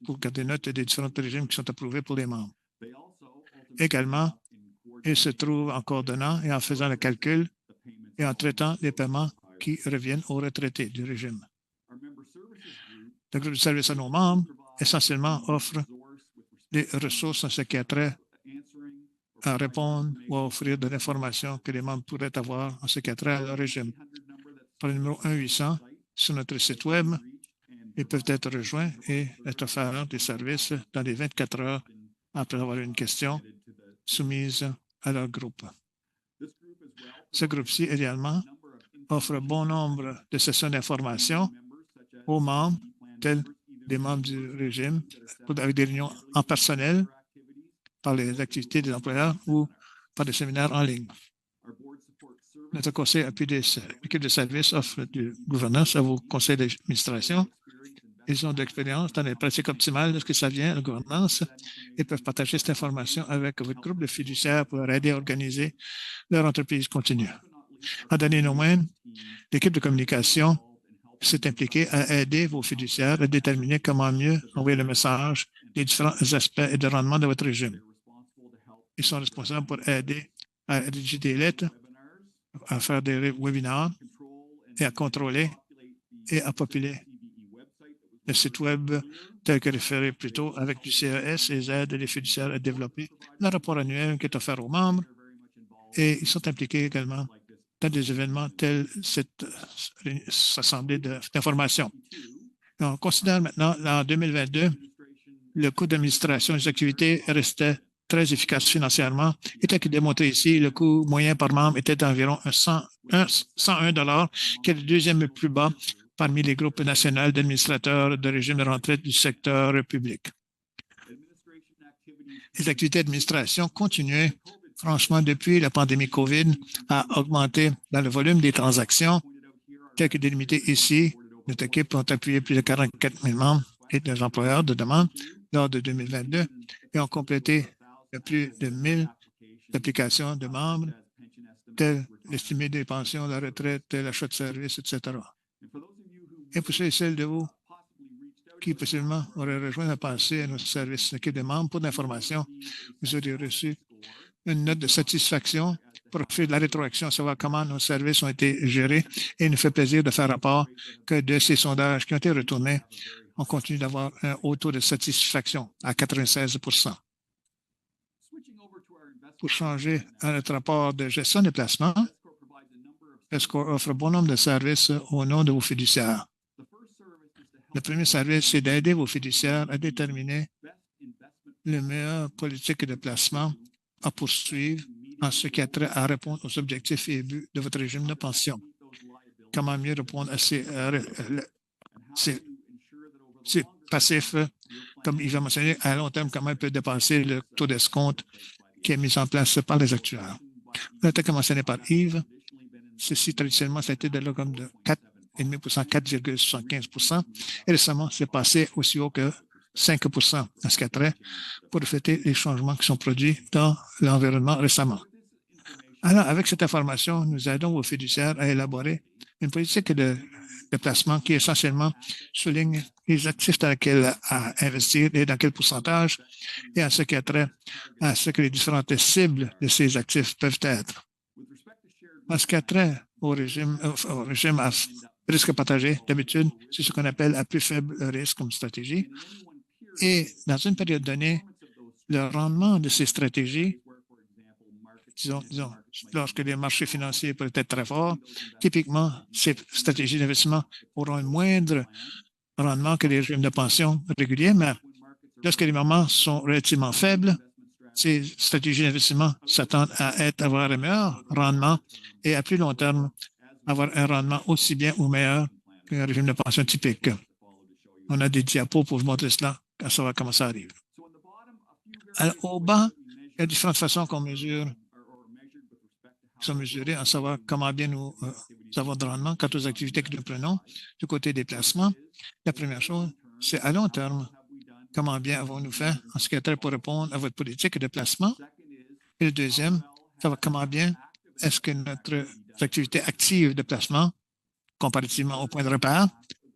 pour garder note des différents régimes qui sont approuvés pour les membres. Également, ils se trouvent en coordonnant et en faisant le calcul et en traitant les paiements qui reviennent aux retraités du régime. Le groupe de services à nos membres, essentiellement, offre des ressources en ce qui a trait à répondre ou à offrir de l'information que les membres pourraient avoir en ce qui a trait à leur régime. Par le numéro 1-800 sur notre site Web, ils peuvent être rejoints et être offerts des services dans les 24 heures après avoir une question soumise à leur groupe. Ce groupe-ci, également, offre un bon nombre de sessions d'information aux membres, tels des membres du régime, avec des réunions en personnel, par les activités des employeurs ou par des séminaires en ligne. Notre conseil appuie l'équipe de service offre de gouvernance à vos conseils d'administration. Ils ont de l'expérience dans les pratiques optimales lorsque ça vient à la gouvernance et peuvent partager cette information avec votre groupe de fiduciaires pour leur aider à organiser leur entreprise continue. En dernier non moindre, l'équipe de communication s'est impliquée à aider vos fiduciaires à déterminer comment mieux envoyer le message des différents aspects et de rendement de votre régime. Ils sont responsables pour aider à rédiger des lettres, à faire des webinaires et à contrôler et à populer le site Web tel que référé plus tôt avec du CES et les aides les fiduciaires à développer le rapport annuel qui est offert aux membres. Et ils sont impliqués également dans des événements tels cette assemblée d'informations. On considère maintenant, en 2022, le coût d'administration des activités restait très efficace financièrement. Et tel que démontré ici, le coût moyen par membre était d'environ 101 $, qui est le deuxième le plus bas parmi les groupes nationaux d'administrateurs de régime de retraite du secteur public. Les activités d'administration continuaient franchement, depuis la pandémie COVID, a augmenté dans le volume des transactions, tel que délimité ici. Notre équipe a appuyé plus de 44 000 membres et des employeurs de demande lors de 2022 et ont complété plus de 1000 applications de membres, telles l'estimé des pensions, la retraite, l'achat de services, etc. Et pour ceux et celles de vous qui possiblement auraient rejoint le passé à nos services d'équipe de membres pour l'information, vous aurez reçu une note de satisfaction pour faire de la rétroaction, savoir comment nos services ont été gérés. Et il nous fait plaisir de faire rapport que de ces sondages qui ont été retournés, on continue d'avoir un haut taux de satisfaction à 96 %. Pour changer à notre rapport de gestion des placements, ESCOR offre bon nombre de services au nom de vos fiduciaires. Le premier service, c'est d'aider vos fiduciaires à déterminer les meilleures politiques de placement à poursuivre en ce qui a trait à répondre aux objectifs et buts de votre régime de pension. Comment mieux répondre à ces passifs, comme il va mentionner, à long terme, comment il peut dépasser le taux d'escompte qui est mis en place par les actuaires. Le taux mentionné par Yves, ceci traditionnellement, ça a été de là comme de 4,5 4,75 et récemment, c'est passé aussi haut que 5 à ce qui a trait pour refléter les changements qui sont produits dans l'environnement récemment. Alors, avec cette information, nous aidons vos fiduciaires à élaborer une politique de placement qui essentiellement souligne les actifs dans lesquels investir et dans quel pourcentage et à ce qui a trait à ce que les différentes cibles de ces actifs peuvent être. En ce qui a trait au régime à risque partagé, d'habitude, c'est ce qu'on appelle à plus faible risque comme stratégie. Et dans une période donnée, le rendement de ces stratégies, disons, lorsque les marchés financiers peuvent être très forts, typiquement, ces stratégies d'investissement auront un moindre rendement que les régimes de pension réguliers, mais lorsque les moments sont relativement faibles, ces stratégies d'investissement s'attendent à avoir un meilleur rendement et à plus long terme, avoir un rendement aussi bien ou meilleur qu'un régime de pension typique. On a des diapos pour vous montrer cela, à savoir comment ça arrive. Alors, au bas, il y a différentes façons qu'on mesure, qui sont mesurées, à savoir comment bien nous avons de rendement quant aux activités que nous prenons du côté des placements. La première chose, c'est à long terme, comment bien avons-nous fait en ce qui a trait pour répondre à votre politique de placement. Et le deuxième, ça va comment bien est-ce que notre activité active de placement, comparativement au point de repère,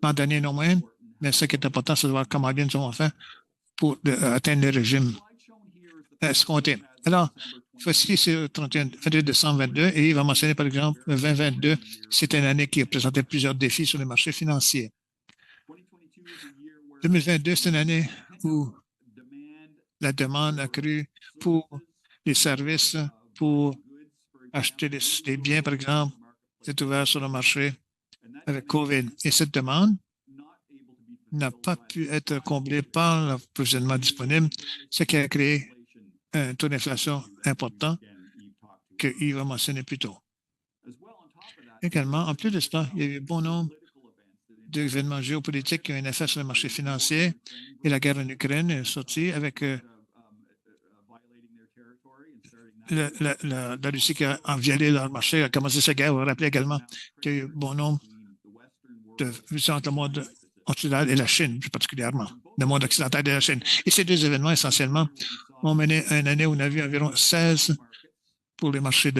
n'en donner non moins, mais ce qui est important, c'est de voir comment bien nous avons fait pour atteindre le régime escompté. Alors, voici c'est 31 décembre 2022 et il va mentionner par exemple 2022, c'est une année qui a présenté plusieurs défis sur les marchés financiers. 2022, c'est une année où la demande a cru pour les services, pour acheter des biens, par exemple, c'est ouvert sur le marché avec COVID. Et cette demande n'a pas pu être comblée par l'approvisionnement disponible, ce qui a créé un taux d'inflation important que Yves a mentionné plus tôt. Également, en plus de cela, il y a eu bon nombre d'événements géopolitiques qui ont un effet sur le marché financier et la guerre en Ukraine est sortie avec la Russie qui a violé leur marché, a commencé sa guerre. Vous vous rappelez également qu'il y a eu bon nombre de fusions entre le monde occidental et la Chine, plus particulièrement, le monde occidental et la Chine. Et ces deux événements, essentiellement, ont mené à une année où on a vu environ 16 pour les marchés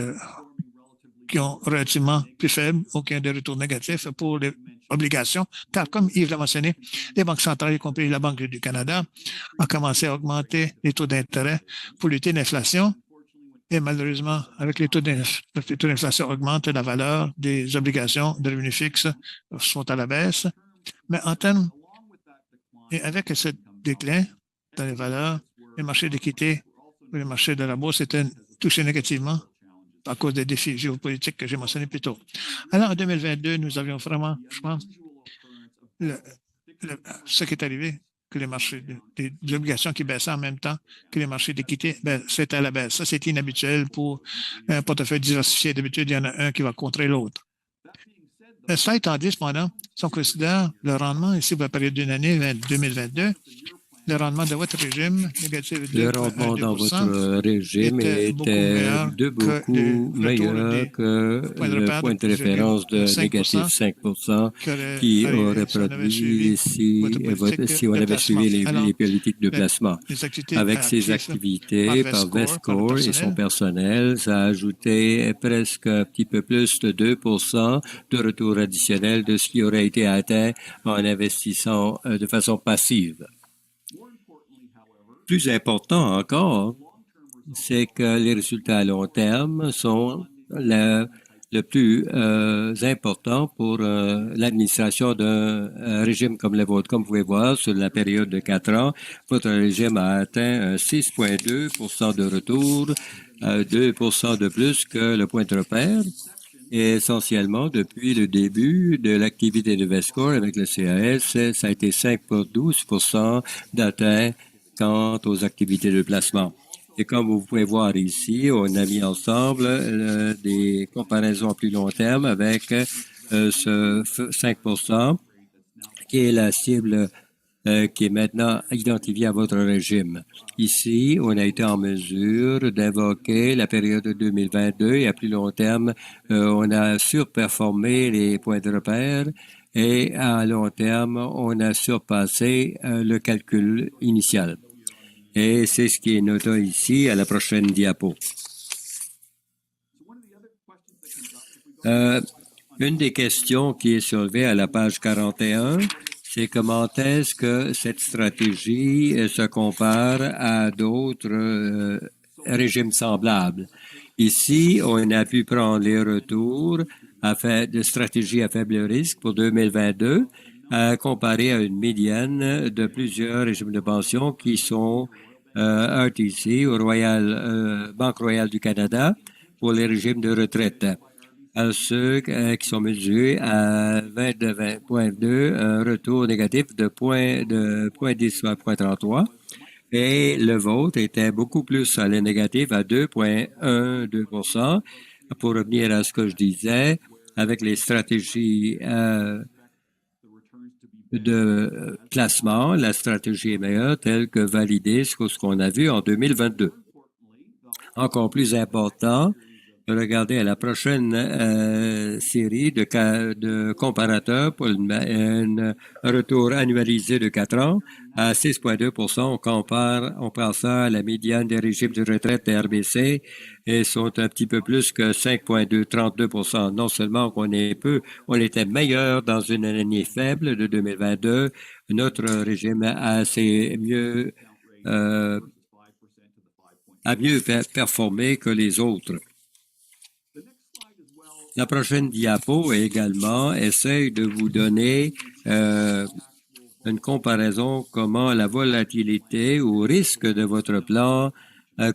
qui ont relativement plus faibles, aucun de retour négatif pour les obligations, car comme Yves l'a mentionné, les banques centrales, y compris la Banque du Canada, ont commencé à augmenter les taux d'intérêt pour lutter l'inflation. Et malheureusement, avec les taux d'inflation augmentent, la valeur des obligations de revenus fixes sont à la baisse. Mais en termes, et avec ce déclin dans les valeurs, les marchés d'équité, les marchés de la bourse étaient touchés négativement à cause des défis géopolitiques que j'ai mentionnés plus tôt. Alors, en 2022, nous avions vraiment, je pense, ce qui est arrivé, que les marchés des obligations qui baissaient en même temps que les marchés d'équité, c'était à la baisse. Ça, c'est inhabituel pour un portefeuille diversifié. D'habitude, il y en a un qui va contrer l'autre. Cela étant dit, cependant, si on considère le rendement ici pour la période d'une année, 2022, le rendement de votre régime, négatif de Le rendement dans 2%, votre régime était beaucoup était meilleur de que le beaucoup retour meilleur des que points de le repère point de référence de 5% négatif 5% qui aurait qui arrivé aurait si on avait suivi produit votre politique si on de avait placement. suivi Alors, les politiques de placement. les activités Avec ces acquises activités par par le Vescore et son personnel, personnel, ça a ajouté presque un petit peu plus de 2% de retour additionnel de ce qui aurait été atteint en investissant de façon passive. Plus important encore, c'est que les résultats à long terme sont le plus important pour l'administration d'un régime comme le vôtre. Comme vous pouvez voir, sur la période de 4 ans, votre régime a atteint 6,2% de retour, 2% de plus que le point de repère. Et essentiellement, depuis le début de l'activité de Vescore avec le CAS, ça a été 5,12% d'atteint quant aux activités de placement. Et comme vous pouvez voir ici, on a mis ensemble des comparaisons à plus long terme avec ce 5% qui est la cible qui est maintenant identifiée à votre régime. Ici, on a été en mesure d'invoquer la période de 2022 et à plus long terme, on a surperformé les points de repère et à long terme, on a surpassé le calcul initial. Et c'est ce qui est noté ici à la prochaine diapo. Une des questions qui est soulevée à la page 41, c'est comment est-ce que cette stratégie se compare à d'autres régimes semblables. Ici, on a pu prendre les retours de stratégie à faible risque pour 2022, comparé à une médiane de plusieurs régimes de pension qui sont RTC, au Banque Royale du Canada, pour les régimes de retraite. À ceux qui sont mesurés à 22,2, un retour négatif de 0,10 à 0,33. Et le vôtre était beaucoup plus à la négative à 2,12%. Pour revenir à ce que je disais, avec les stratégies de placement, la stratégie est meilleure telle que validée ce qu'on a vu en 2022. Encore plus important, regardez à la prochaine série de comparateurs pour un retour annualisé de 4 ans à 6,2%. On prend ça à la médiane des régimes de retraite des RBC et sont un petit peu plus que 5,32%. Non seulement on était meilleur dans une année faible de 2022, notre régime a mieux performé que les autres. La prochaine diapo également essaye de vous donner une comparaison comment la volatilité ou risque de votre plan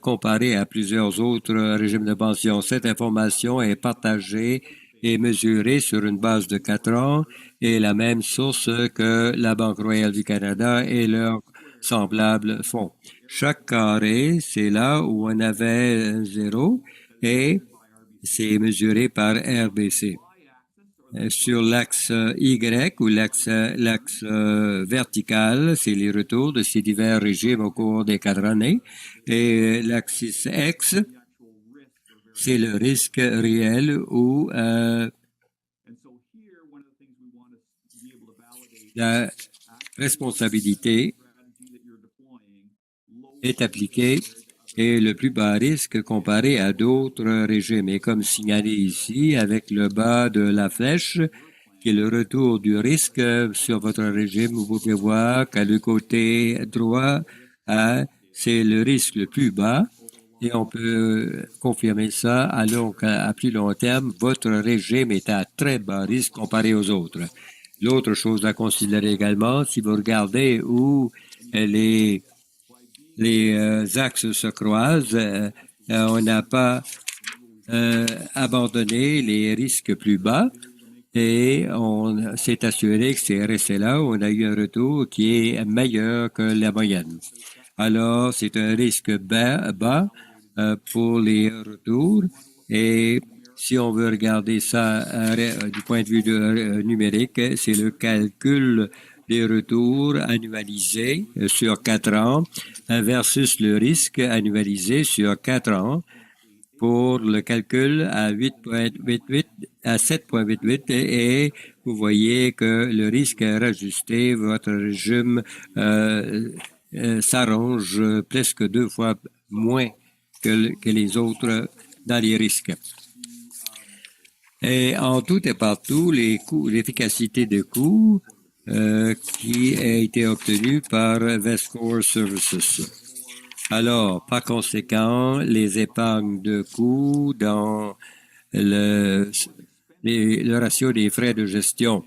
comparé à plusieurs autres régimes de pension. Cette information est partagée et mesurée sur une base de 4 ans et la même source que la Banque Royale du Canada et leurs semblables font. Chaque carré, c'est là où on avait un 0 et c'est mesuré par RBC. Sur l'axe Y ou l'axe vertical, c'est les retours de ces divers régimes au cours des 4 années. Et l'axe X, c'est le risque réel ou la responsabilité est appliquée et le plus bas risque comparé à d'autres régimes. Et comme signalé ici, avec le bas de la flèche, qui est le retour du risque sur votre régime, vous pouvez voir qu'à le côté droit, c'est le risque le plus bas. Et on peut confirmer ça à plus long terme. Votre régime est à très bas risque comparé aux autres. L'autre chose à considérer également, si vous regardez où les axes se croisent, on n'a pas abandonné les risques plus bas et on s'est assuré que c'est resté là. On a eu un retour qui est meilleur que la moyenne. Alors, c'est un risque bas pour les retours et si on veut regarder ça du point de vue numérique, c'est le calcul des retours annualisés sur 4 ans versus le risque annualisé sur 4 ans pour le calcul à 8,88 à 7,88 et vous voyez que le risque est rajusté, votre régime s'arrange presque 2 fois moins que les autres dans les risques. Et en tout et partout, les coûts, l'efficacité de coûts qui a été obtenue par Vescore Services. Alors, par conséquent, les épargnes de coûts dans le ratio des frais de gestion.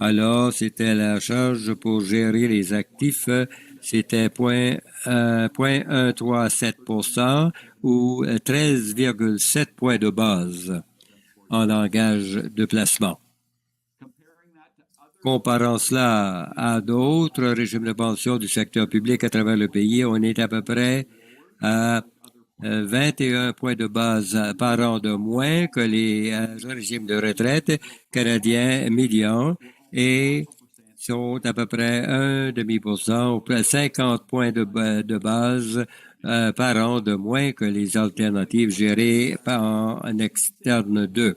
Alors, c'était la charge pour gérer les actifs, c'était 0,137% ou 13,7 points de base en langage de placement. Comparant cela à d'autres régimes de pension du secteur public à travers le pays, on est à peu près à 21 points de base par an de moins que les régimes de retraite canadiens médians et sont à peu près 1,5% ou 50 points de base par an de moins que les alternatives gérées en externe 2.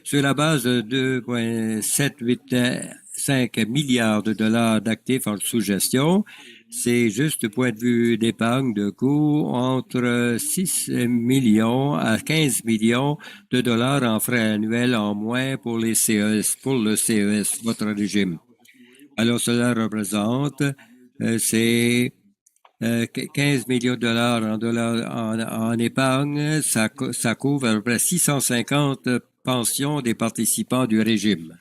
Sur la base de 2,785 milliards de dollars d'actifs en sous-gestion, c'est juste du point de vue d'épargne de coûts entre 6 millions à 15 millions de dollars en frais annuels en moins pour les CES, pour le CES, votre régime. Alors, cela représente, c'est 15 millions de dollars en épargne, ça couvre à peu près 650 pensions des participants du régime.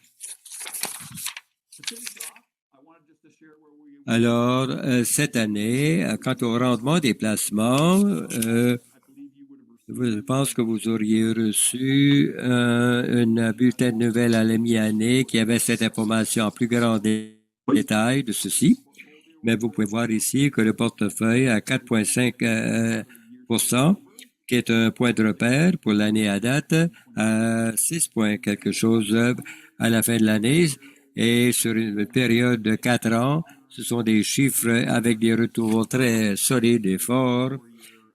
Alors, cette année, quant au rendement des placements, je pense que vous auriez reçu un bulletin de nouvelles à la mi-année qui avait cette information en plus grand détail de ceci. Mais vous pouvez voir ici que le portefeuille à 4,5%, qui est un point de repère pour l'année à date, à 6 points quelque chose à la fin de l'année. Et sur une période de 4 ans, ce sont des chiffres avec des retours très solides et forts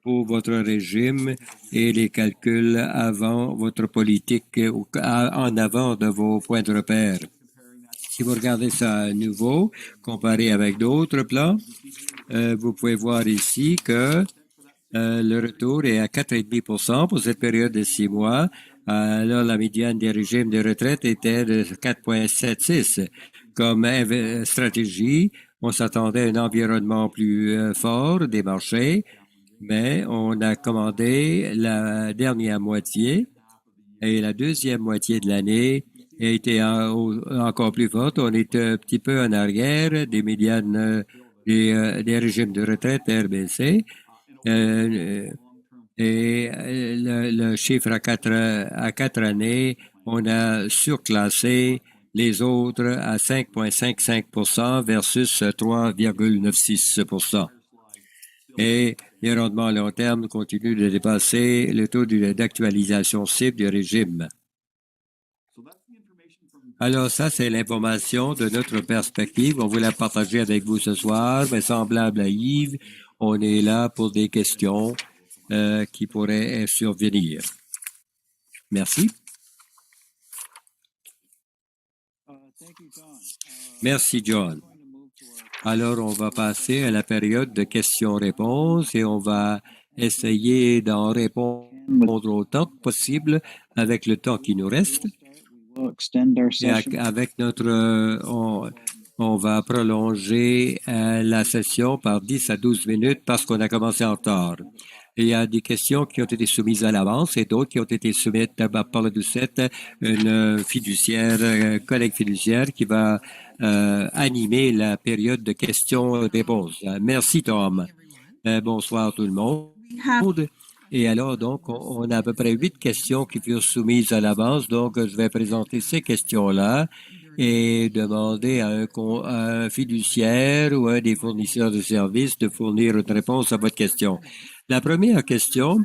pour votre régime et les calculs avant votre politique ou en avant de vos points de repère. Si vous regardez ça à nouveau, comparé avec d'autres plans, vous pouvez voir ici que le retour est à 4,5% pour cette période de 6 mois. Alors, la médiane des régimes de retraite était de 4,76. Comme stratégie, on s'attendait à un environnement plus fort des marchés, mais on a commandé la dernière moitié et la deuxième moitié de l'année a été encore plus forte. On est un petit peu en arrière des médianes des régimes de retraite RBC. Et le chiffre à quatre années, on a surclassé les autres à 5,55% versus 3,96%. Et les rendements à long terme continuent de dépasser le taux d'actualisation cible du régime. Alors ça, c'est l'information de notre perspective. On voulait la partager avec vous ce soir, mais semblable à Yves, on est là pour des questions qui pourraient survenir. Merci. Merci, John. Alors, on va passer à la période de questions-réponses et on va essayer d'en répondre autant que possible avec le temps qui nous reste. Et avec notre, on va prolonger la session par 10 à 12 minutes parce qu'on a commencé en retard. Et il y a des questions qui ont été soumises à l'avance et d'autres qui ont été soumises par le Doucette, une fiduciaire, collègue fiduciaire qui va animer la période de questions-réponses. Merci, Tom. Bonsoir tout le monde. Et alors, donc, on a à peu près 8 questions qui furent soumises à l'avance. Donc, je vais présenter ces questions-là et demander à un fiduciaire ou à un des fournisseurs de services de fournir une réponse à votre question. La première question,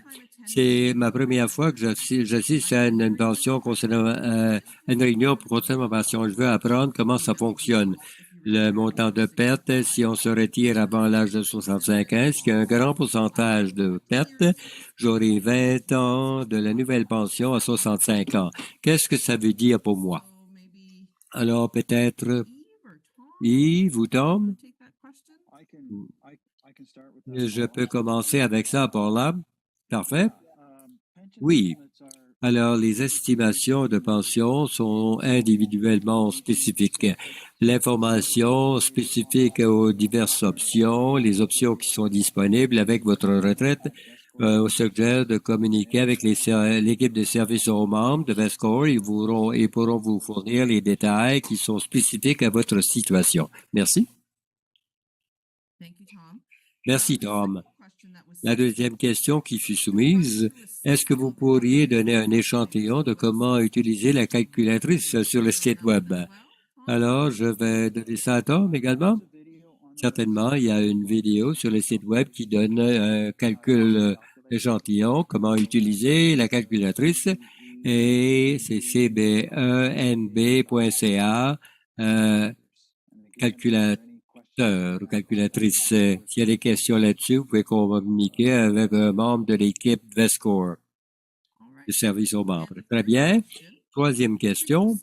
c'est ma première fois que j'assiste à une pension concernant une réunion pour concernant ma pension. Je veux apprendre comment ça fonctionne. le montant de perte si on se retire avant l'âge de 65 ans. Est-ce qu'il y a un grand pourcentage de pertes? J'aurai 20 ans de la nouvelle pension à 65 ans. Qu'est-ce que ça veut dire pour moi? Alors, peut-être Yves ou Tom? Je peux commencer avec ça, Paula. Parfait. Oui. Alors, les estimations de pension sont individuellement spécifiques. L'information spécifique aux diverses options, les options qui sont disponibles avec votre retraite, suggère de communiquer avec l'équipe de services aux membres de Vescore et pourront vous fournir les détails qui sont spécifiques à votre situation. Merci. Merci, Tom. La deuxième question qui fut soumise, est-ce que vous pourriez donner un échantillon de comment utiliser la calculatrice sur le site Web? Alors, je vais donner ça à Tom également. Certainement, il y a une vidéo sur le site Web qui donne un calcul échantillon, comment utiliser la calculatrice, et c'est cbenb.ca, calculateur ou calculatrice. S'il y a des questions là-dessus, vous pouvez communiquer avec un membre de l'équipe Vescore, de service aux membres. Très bien. Troisième question.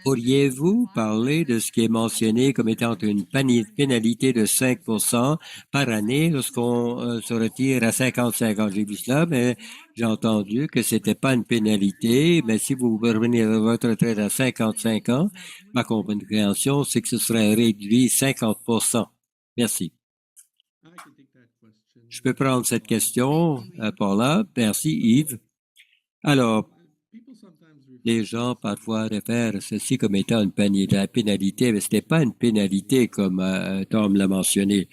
Pourriez-vous parler de ce qui est mentionné comme étant une pénalité de 5% par année lorsqu'on se retire à 55 ans? J'ai vu cela, mais j'ai entendu que c'était pas une pénalité, mais si vous revenez à votre retraite à 55 ans, ma compréhension, c'est que ce serait réduit 50%. Merci. Je peux prendre cette question, Paula. Merci, Yves. Alors, les gens parfois réfèrent ceci comme étant une pénalité, mais ce n'était pas une pénalité comme Tom l'a mentionné.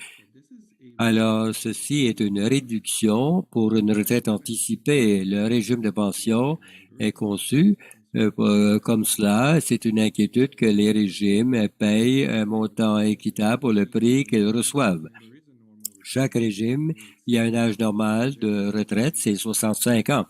Alors, ceci est une réduction pour une retraite anticipée. Le régime de pension est conçu comme cela. C'est une inquiétude que les régimes payent un montant équitable pour le prix qu'ils reçoivent. Chaque régime, il y a un âge normal de retraite, c'est 65 ans.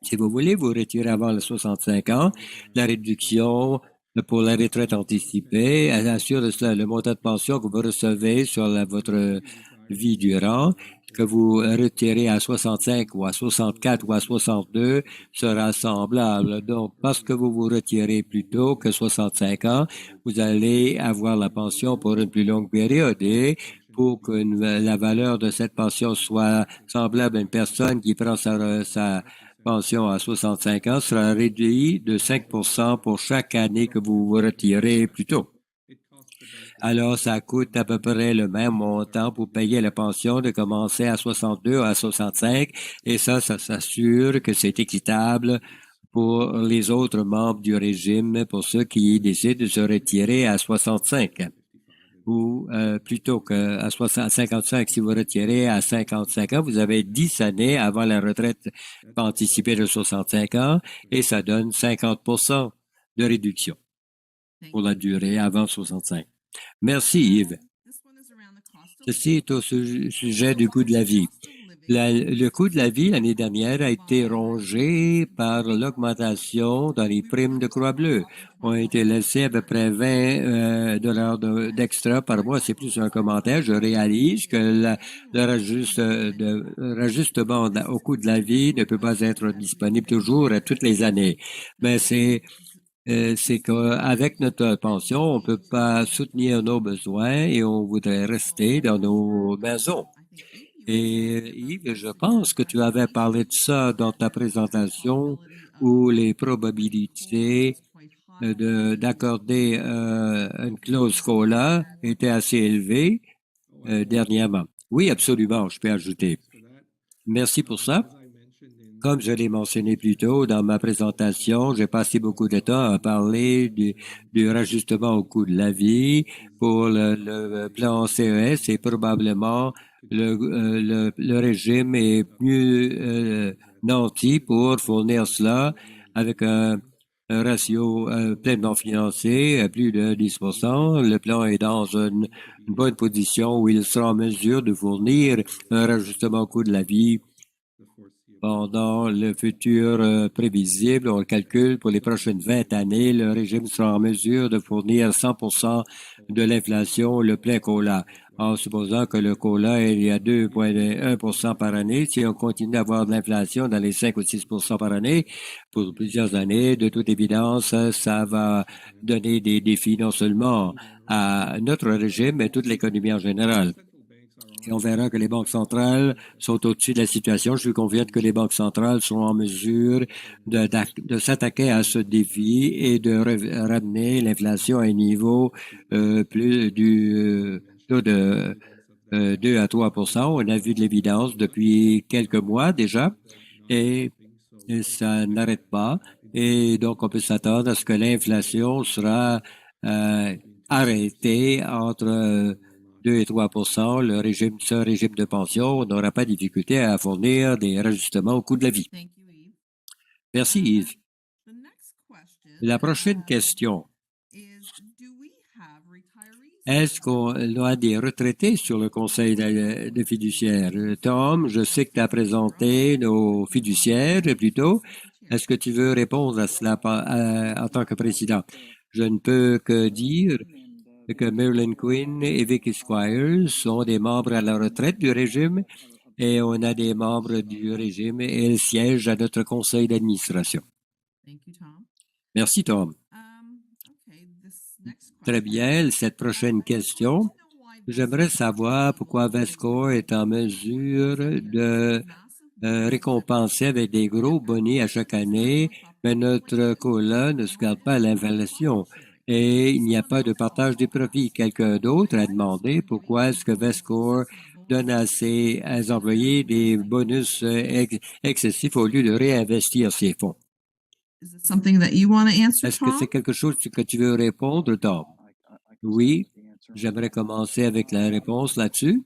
Si vous voulez vous retirer avant les 65 ans, la réduction pour la retraite anticipée assure le montant de pension que vous recevez sur votre vie durant, que vous retirez à 65 ou à 64 ou à 62 sera semblable. Donc, parce que vous vous retirez plus tôt que 65 ans, vous allez avoir la pension pour une plus longue période et pour que la valeur de cette pension soit semblable à une personne qui prend sa pension à 65 ans sera réduite de 5% pour chaque année que vous vous retirez plus tôt. Alors, ça coûte à peu près le même montant pour payer la pension de commencer à 62 ou à 65 et ça s'assure que c'est équitable pour les autres membres du régime, pour ceux qui décident de se retirer à 65 ou plutôt qu'à 55, si vous retirez à 55 ans, vous avez 10 années avant la retraite anticipée de 65 ans et ça donne 50% de réduction pour la durée avant 65. Merci Yves. Ceci est au sujet du coût de la vie. Le coût de la vie l'année dernière a été rongé par l'augmentation dans les primes de Croix-Bleue. On a été laissé à peu près 20 dollars d'extra par mois. C'est plus un commentaire. Je réalise que le rajustement au coût de la vie ne peut pas être disponible toujours à toutes les années. Mais c'est qu'avec notre pension, on peut pas soutenir nos besoins et on voudrait rester dans nos maisons. Et Yves, je pense que tu avais parlé de ça dans ta présentation où les probabilités d'accorder une clause COLA étaient assez élevées dernièrement. Oui, absolument, je peux ajouter. Merci pour ça. Comme je l'ai mentionné plus tôt dans ma présentation, j'ai passé beaucoup de temps à parler du rajustement au coût de la vie pour le plan CES et probablement le régime est mieux nanti pour fournir cela avec un ratio pleinement financé à plus de 10%. Le plan est dans une bonne position où il sera en mesure de fournir un rajustement au coût de la vie pendant le futur prévisible, on le calcule pour les prochaines 20 années, le régime sera en mesure de fournir 100% de l'inflation, le plein cola. En supposant que le cola est à 2,1% par année, si on continue à avoir de l'inflation dans les 5 ou 6% par année, pour plusieurs années, de toute évidence, ça va donner des défis non seulement à notre régime, mais toute l'économie en général. Et on verra que les banques centrales sont au-dessus de la situation. Je suis convaincu que les banques centrales sont en mesure de s'attaquer à ce défi et de ramener l'inflation à un niveau plus du taux de 2 à 3%. On a vu de l'évidence depuis quelques mois déjà et ça n'arrête pas. Et donc, on peut s'attendre à ce que l'inflation sera arrêtée entre 2 et 3%. Ce régime de pension n'aura pas de difficulté à fournir des rajustements au coût de la vie. Merci, Yves. La prochaine question. Est-ce qu'on a des retraités sur le conseil de fiduciaires? Tom, je sais que tu as présenté nos fiduciaires plutôt. Est-ce que tu veux répondre à cela en tant que président? Je ne peux que dire que Marilyn Quinn et Vicky Squires sont des membres à la retraite du régime et on a des membres du régime et elles siègent à notre conseil d'administration. Merci, Tom. Très bien. Cette prochaine question, j'aimerais savoir pourquoi Vescore est en mesure de récompenser avec des gros bonnets à chaque année, mais notre COLA ne se garde pas à l'inflation et il n'y a pas de partage des profits. Quelqu'un d'autre a demandé pourquoi est-ce que Vescore donne à ses employés des bonus excessifs au lieu de réinvestir ses fonds. Est-ce que c'est quelque chose que tu veux répondre, Tom? Oui, j'aimerais commencer avec la réponse là-dessus.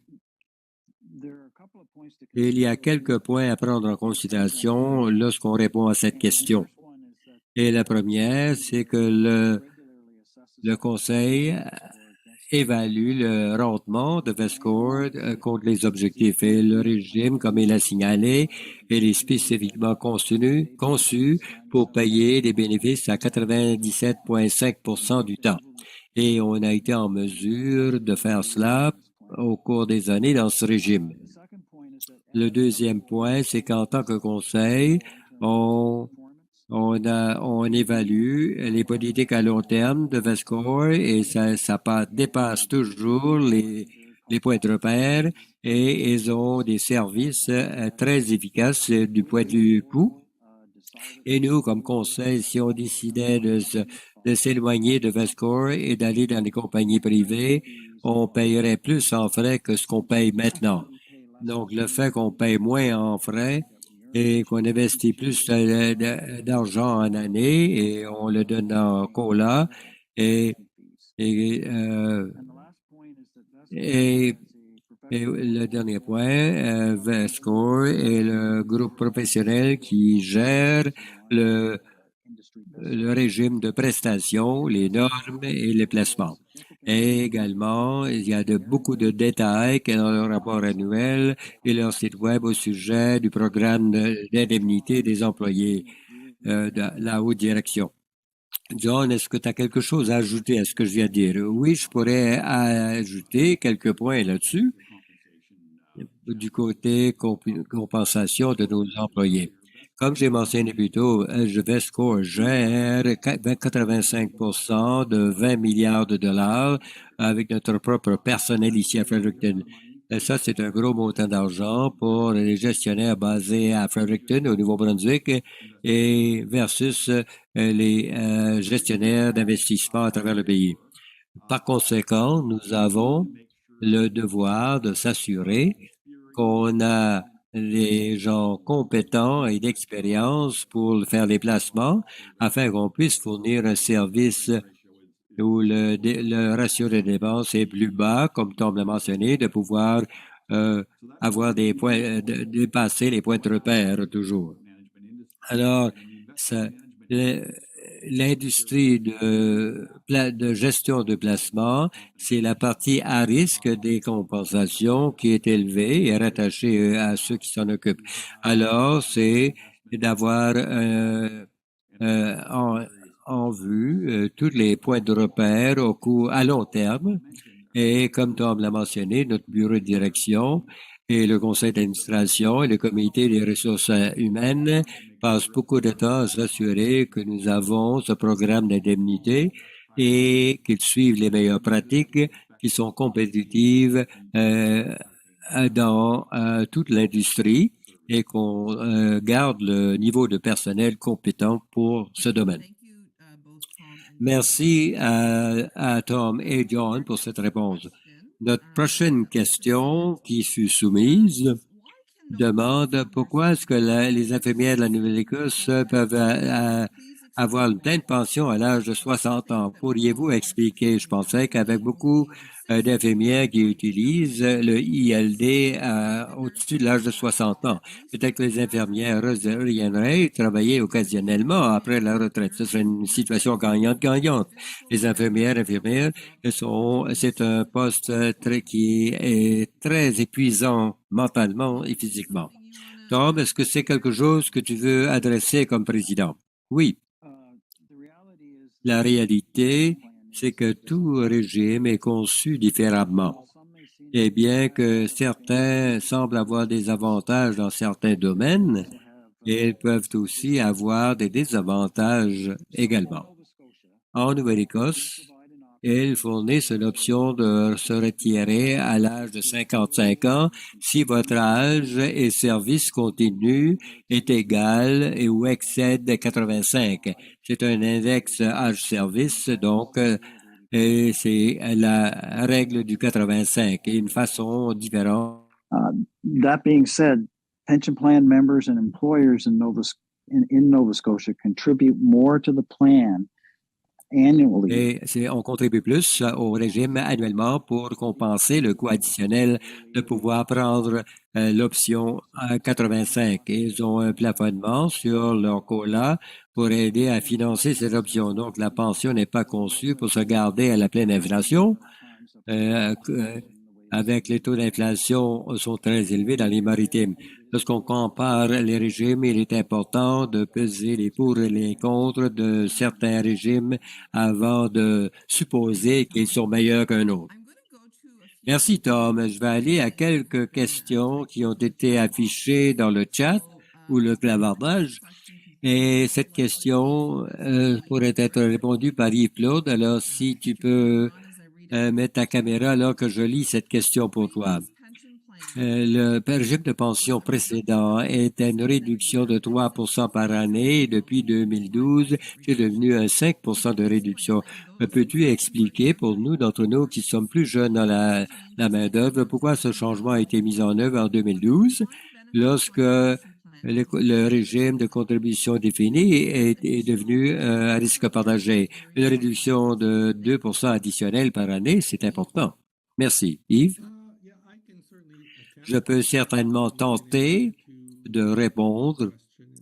Il y a quelques points à prendre en considération lorsqu'on répond à cette question. Et la première, c'est que le Conseil évalue le rendement de Vescore contre les objectifs et le régime, comme il a signalé, il est spécifiquement conçu pour payer des bénéfices à 97,5% du temps. Et on a été en mesure de faire cela au cours des années dans ce régime. Le deuxième point, c'est qu'en tant que conseil, on évalue les politiques à long terme de Vescore et ça dépasse toujours les points de repère et ils ont des services très efficaces du point de vue coût. Et nous, comme conseil, si on décidait de s'éloigner de Vescore et d'aller dans les compagnies privées, on payerait plus en frais que ce qu'on paye maintenant. Donc, le fait qu'on paye moins en frais et qu'on investit plus d'argent en année et on le donne en cola et le dernier point, Vescore est le groupe professionnel qui gère le régime de prestations, les normes et les placements. Et également, il y a beaucoup de détails dans leur rapport annuel et leur site web au sujet du programme d'indemnité des employés de la haute direction. John, est-ce que tu as quelque chose à ajouter à ce que je viens de dire? Oui, je pourrais ajouter quelques points là-dessus du côté compensation de nos employés. Comme j'ai mentionné plus tôt, Vescore gère 85% de 20 milliards de dollars avec notre propre personnel ici à Fredericton. Et ça, c'est un gros montant d'argent pour les gestionnaires basés à Fredericton, au Nouveau-Brunswick, et versus les gestionnaires d'investissement à travers le pays. Par conséquent, nous avons le devoir de s'assurer qu'on a les gens compétents et d'expérience pour faire les placements afin qu'on puisse fournir un service où le ratio de dépenses est plus bas, comme Tom l'a mentionné, de pouvoir avoir des points, dépasser les points de repère toujours. Alors, l'industrie de gestion de placement, c'est la partie à risque des compensations qui est élevée et rattachée à ceux qui s'en occupent. Alors, c'est d'avoir en vue tous les points de repère à long terme. Et comme Tom l'a mentionné, notre bureau de direction et le conseil d'administration et le comité des ressources humaines passent beaucoup de temps à s'assurer que nous avons ce programme d'indemnité et qu'ils suivent les meilleures pratiques qui sont compétitives dans toute l'industrie et qu'on garde le niveau de personnel compétent pour ce domaine. Merci à Tom et John pour cette réponse. Notre prochaine question qui fut soumise demande pourquoi est-ce que les infirmières de la Nouvelle-Écosse peuvent avoir une pleine pension à l'âge de 60 ans. Pourriez-vous expliquer? Je pensais qu'avec beaucoup d'infirmières qui utilisent le ILD au-dessus de l'âge de 60 ans, peut-être que les infirmières reviendraient travailler occasionnellement après la retraite. Ce serait une situation gagnante-gagnante. Les infirmières, c'est un poste qui est très épuisant mentalement et physiquement. Tom, est-ce que c'est quelque chose que tu veux adresser comme président? Oui. La réalité, c'est que tout régime est conçu différemment. Et bien que certains semblent avoir des avantages dans certains domaines, ils peuvent aussi avoir des désavantages également. En Nouvelle-Écosse, ils fournissent l'option de se retirer à l'âge de 55 ans si votre âge et service continu est égal ou excède 85. C'est un index âge-service, donc c'est la règle du 85 et une façon différente. That being said, pension plan members and employers in Nova Scotia contribute more to the plan annually. Et on contribue plus au régime annuellement pour compenser le coût additionnel de pouvoir prendre l'option 85. Ils ont un plafonnement sur leur COLA pour aider à financer cette option. Donc, la pension n'est pas conçue pour se garder à la pleine inflation. Avec les taux d'inflation sont très élevés dans les maritimes. Lorsqu'on compare les régimes, il est important de peser les pour et les contre de certains régimes avant de supposer qu'ils sont meilleurs qu'un autre. Merci, Tom. Je vais aller à quelques questions qui ont été affichées dans le chat ou le clavardage. Et cette question pourrait être répondue par Yves-Claude. Alors, si tu peux mettre ta caméra alors que je lis cette question pour toi. Le régime de pension précédent était une réduction de 3% par année et depuis 2012, c'est devenu un 5% de réduction. Peux-tu expliquer pour nous, d'entre nous qui sommes plus jeunes dans la main-d'œuvre, pourquoi ce changement a été mis en œuvre en 2012 lorsque le régime de contribution défini est devenu à risque partagé? Une réduction de 2% additionnel par année, c'est important. Merci. Yves? Je peux certainement tenter de répondre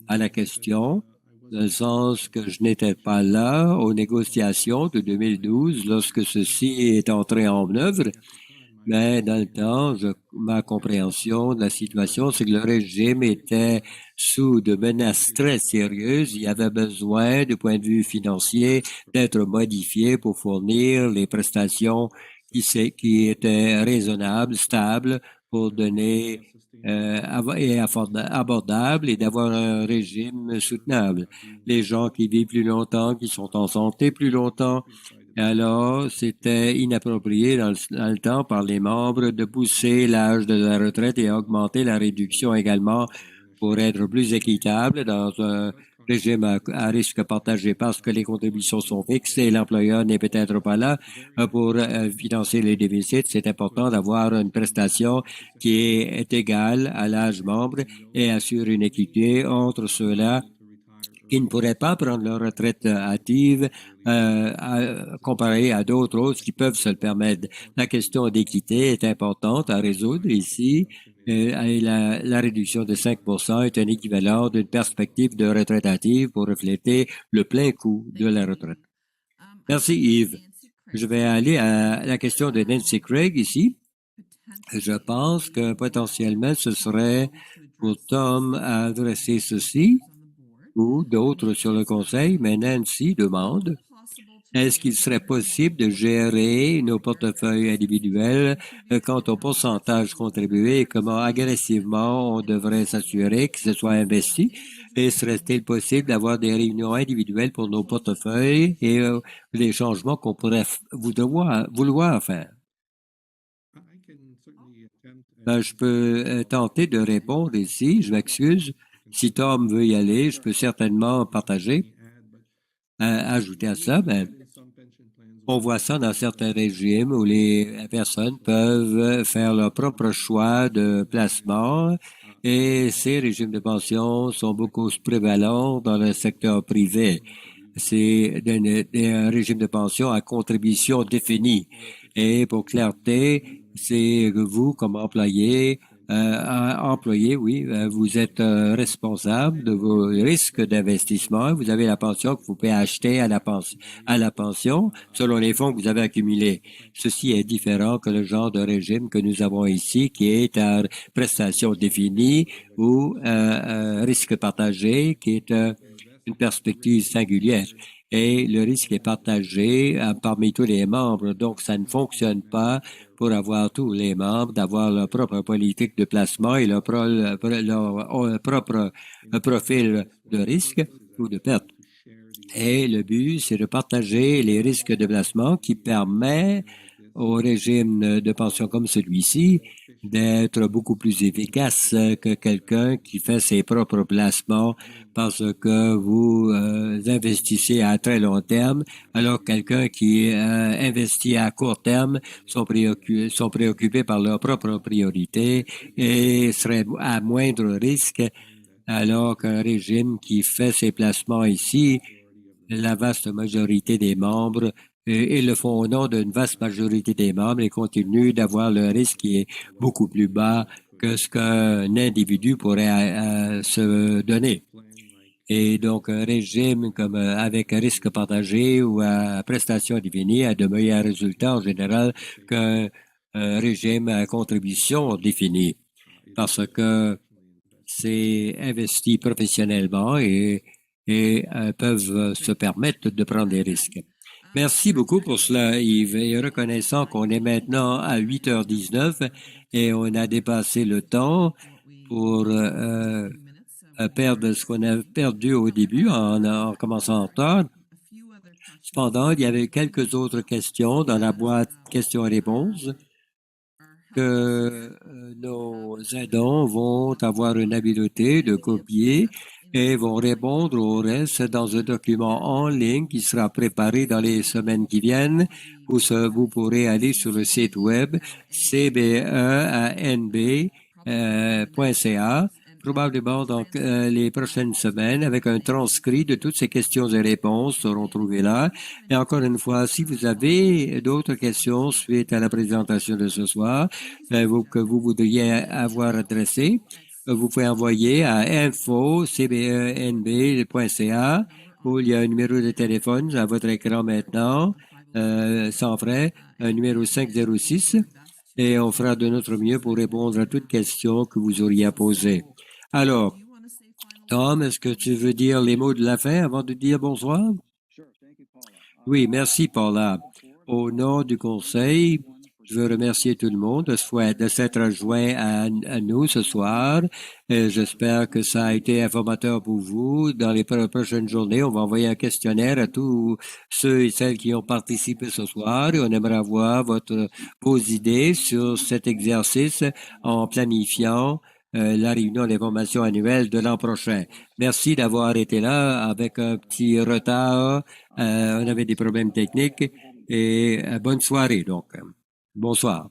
à la question, dans le sens que je n'étais pas là aux négociations de 2012 lorsque ceci est entré en œuvre. Mais dans le temps, ma compréhension de la situation, c'est que le régime était sous de menaces très sérieuses. Il y avait besoin, du point de vue financier, d'être modifié pour fournir les prestations qui étaient raisonnables, stables, pour donner et abordable et d'avoir un régime soutenable. Les gens qui vivent plus longtemps, qui sont en santé plus longtemps, alors c'était inapproprié dans le temps par les membres de pousser l'âge de la retraite et augmenter la réduction également pour être plus équitable dans un régime à risque partagé parce que les contributions sont fixes et l'employeur n'est peut-être pas là pour financer les déficits. C'est important d'avoir une prestation qui est égale à l'âge membre et assure une équité entre ceux-là qui ne pourraient pas prendre leur retraite active comparé à d'autres autres qui peuvent se le permettre. La question d'équité est importante à résoudre ici. Et la réduction de 5% est un équivalent d'une perspective de retraite active pour refléter le plein coût de la retraite. Merci Yves. Je vais aller à la question de Nancy Craig ici. Je pense que potentiellement ce serait pour Tom à adresser ceci ou d'autres sur le conseil, mais Nancy demande: est-ce qu'il serait possible de gérer nos portefeuilles individuels quant au pourcentage contribué et comment agressivement on devrait s'assurer que ce soit investi? Et serait-il possible d'avoir des réunions individuelles pour nos portefeuilles et les changements qu'on pourrait vouloir faire? Je peux tenter de répondre ici. Je m'excuse. Si Tom veut y aller, je peux certainement partager. Ajouter à ça, on voit ça dans certains régimes où les personnes peuvent faire leur propre choix de placement et ces régimes de pension sont beaucoup prévalents dans le secteur privé. C'est un régime de pension à contribution définie. Et pour clarté, c'est que vous, comme employé, vous êtes responsable de vos risques d'investissement. Vous avez la pension que vous pouvez acheter à la pension selon les fonds que vous avez accumulés. Ceci est différent que le genre de régime que nous avons ici, qui est à prestation définie ou risque partagé, qui est une perspective singulière. Et le risque est partagé parmi tous les membres. Donc, ça ne fonctionne pas pour avoir tous les membres d'avoir leur propre politique de placement et leur propre profil de risque ou de perte. Et le but, c'est de partager les risques de placement qui permet au régime de pension comme celui-ci d'être beaucoup plus efficace que quelqu'un qui fait ses propres placements parce que vous investissez à très long terme, alors quelqu'un qui investit à court terme sont préoccupés par leurs propres priorités et seraient à moindre risque, alors qu'un régime qui fait ses placements ici, la vaste majorité des membres ils le font au nom d'une vaste majorité des membres et continuent d'avoir le risque qui est beaucoup plus bas que ce qu'un individu pourrait se donner. Et donc, un régime comme avec un risque partagé ou à prestation définie a de meilleurs résultats en général qu'un régime à contribution définie parce que c'est investi professionnellement et peuvent se permettre de prendre des risques. Merci beaucoup pour cela, Yves. Et reconnaissant qu'on est maintenant à 8h19 et on a dépassé le temps pour perdre ce qu'on a perdu au début en commençant en retard. Cependant, il y avait quelques autres questions dans la boîte questions-réponses que nos aidants vont avoir une habileté de copier et vont répondre au reste dans un document en ligne qui sera préparé dans les semaines qui viennent. Vous pourrez aller sur le site web cbeanb.ca probablement dans les prochaines semaines avec un transcrit de toutes ces questions et réponses seront trouvées là. Et encore une fois, si vous avez d'autres questions suite à la présentation de ce soir que vous voudriez avoir adressées, vous pouvez envoyer à info@cbeanb.ca où il y a un numéro de téléphone à votre écran maintenant, sans frais, un numéro 506, et on fera de notre mieux pour répondre à toute question que vous auriez à poser. Alors, Tom, est-ce que tu veux dire les mots de la fin avant de dire bonsoir? Oui, merci Paula. Au nom du Conseil, je veux remercier tout le monde de s'être joint à nous ce soir. J'espère que ça a été informateur pour vous. Dans les prochaines journées, on va envoyer un questionnaire à tous ceux et celles qui ont participé ce soir et on aimerait avoir vos idées sur cet exercice en planifiant la réunion d'information annuelle de l'an prochain. Merci d'avoir été là avec un petit retard. On avait des problèmes techniques et bonne soirée donc. Bonsoir.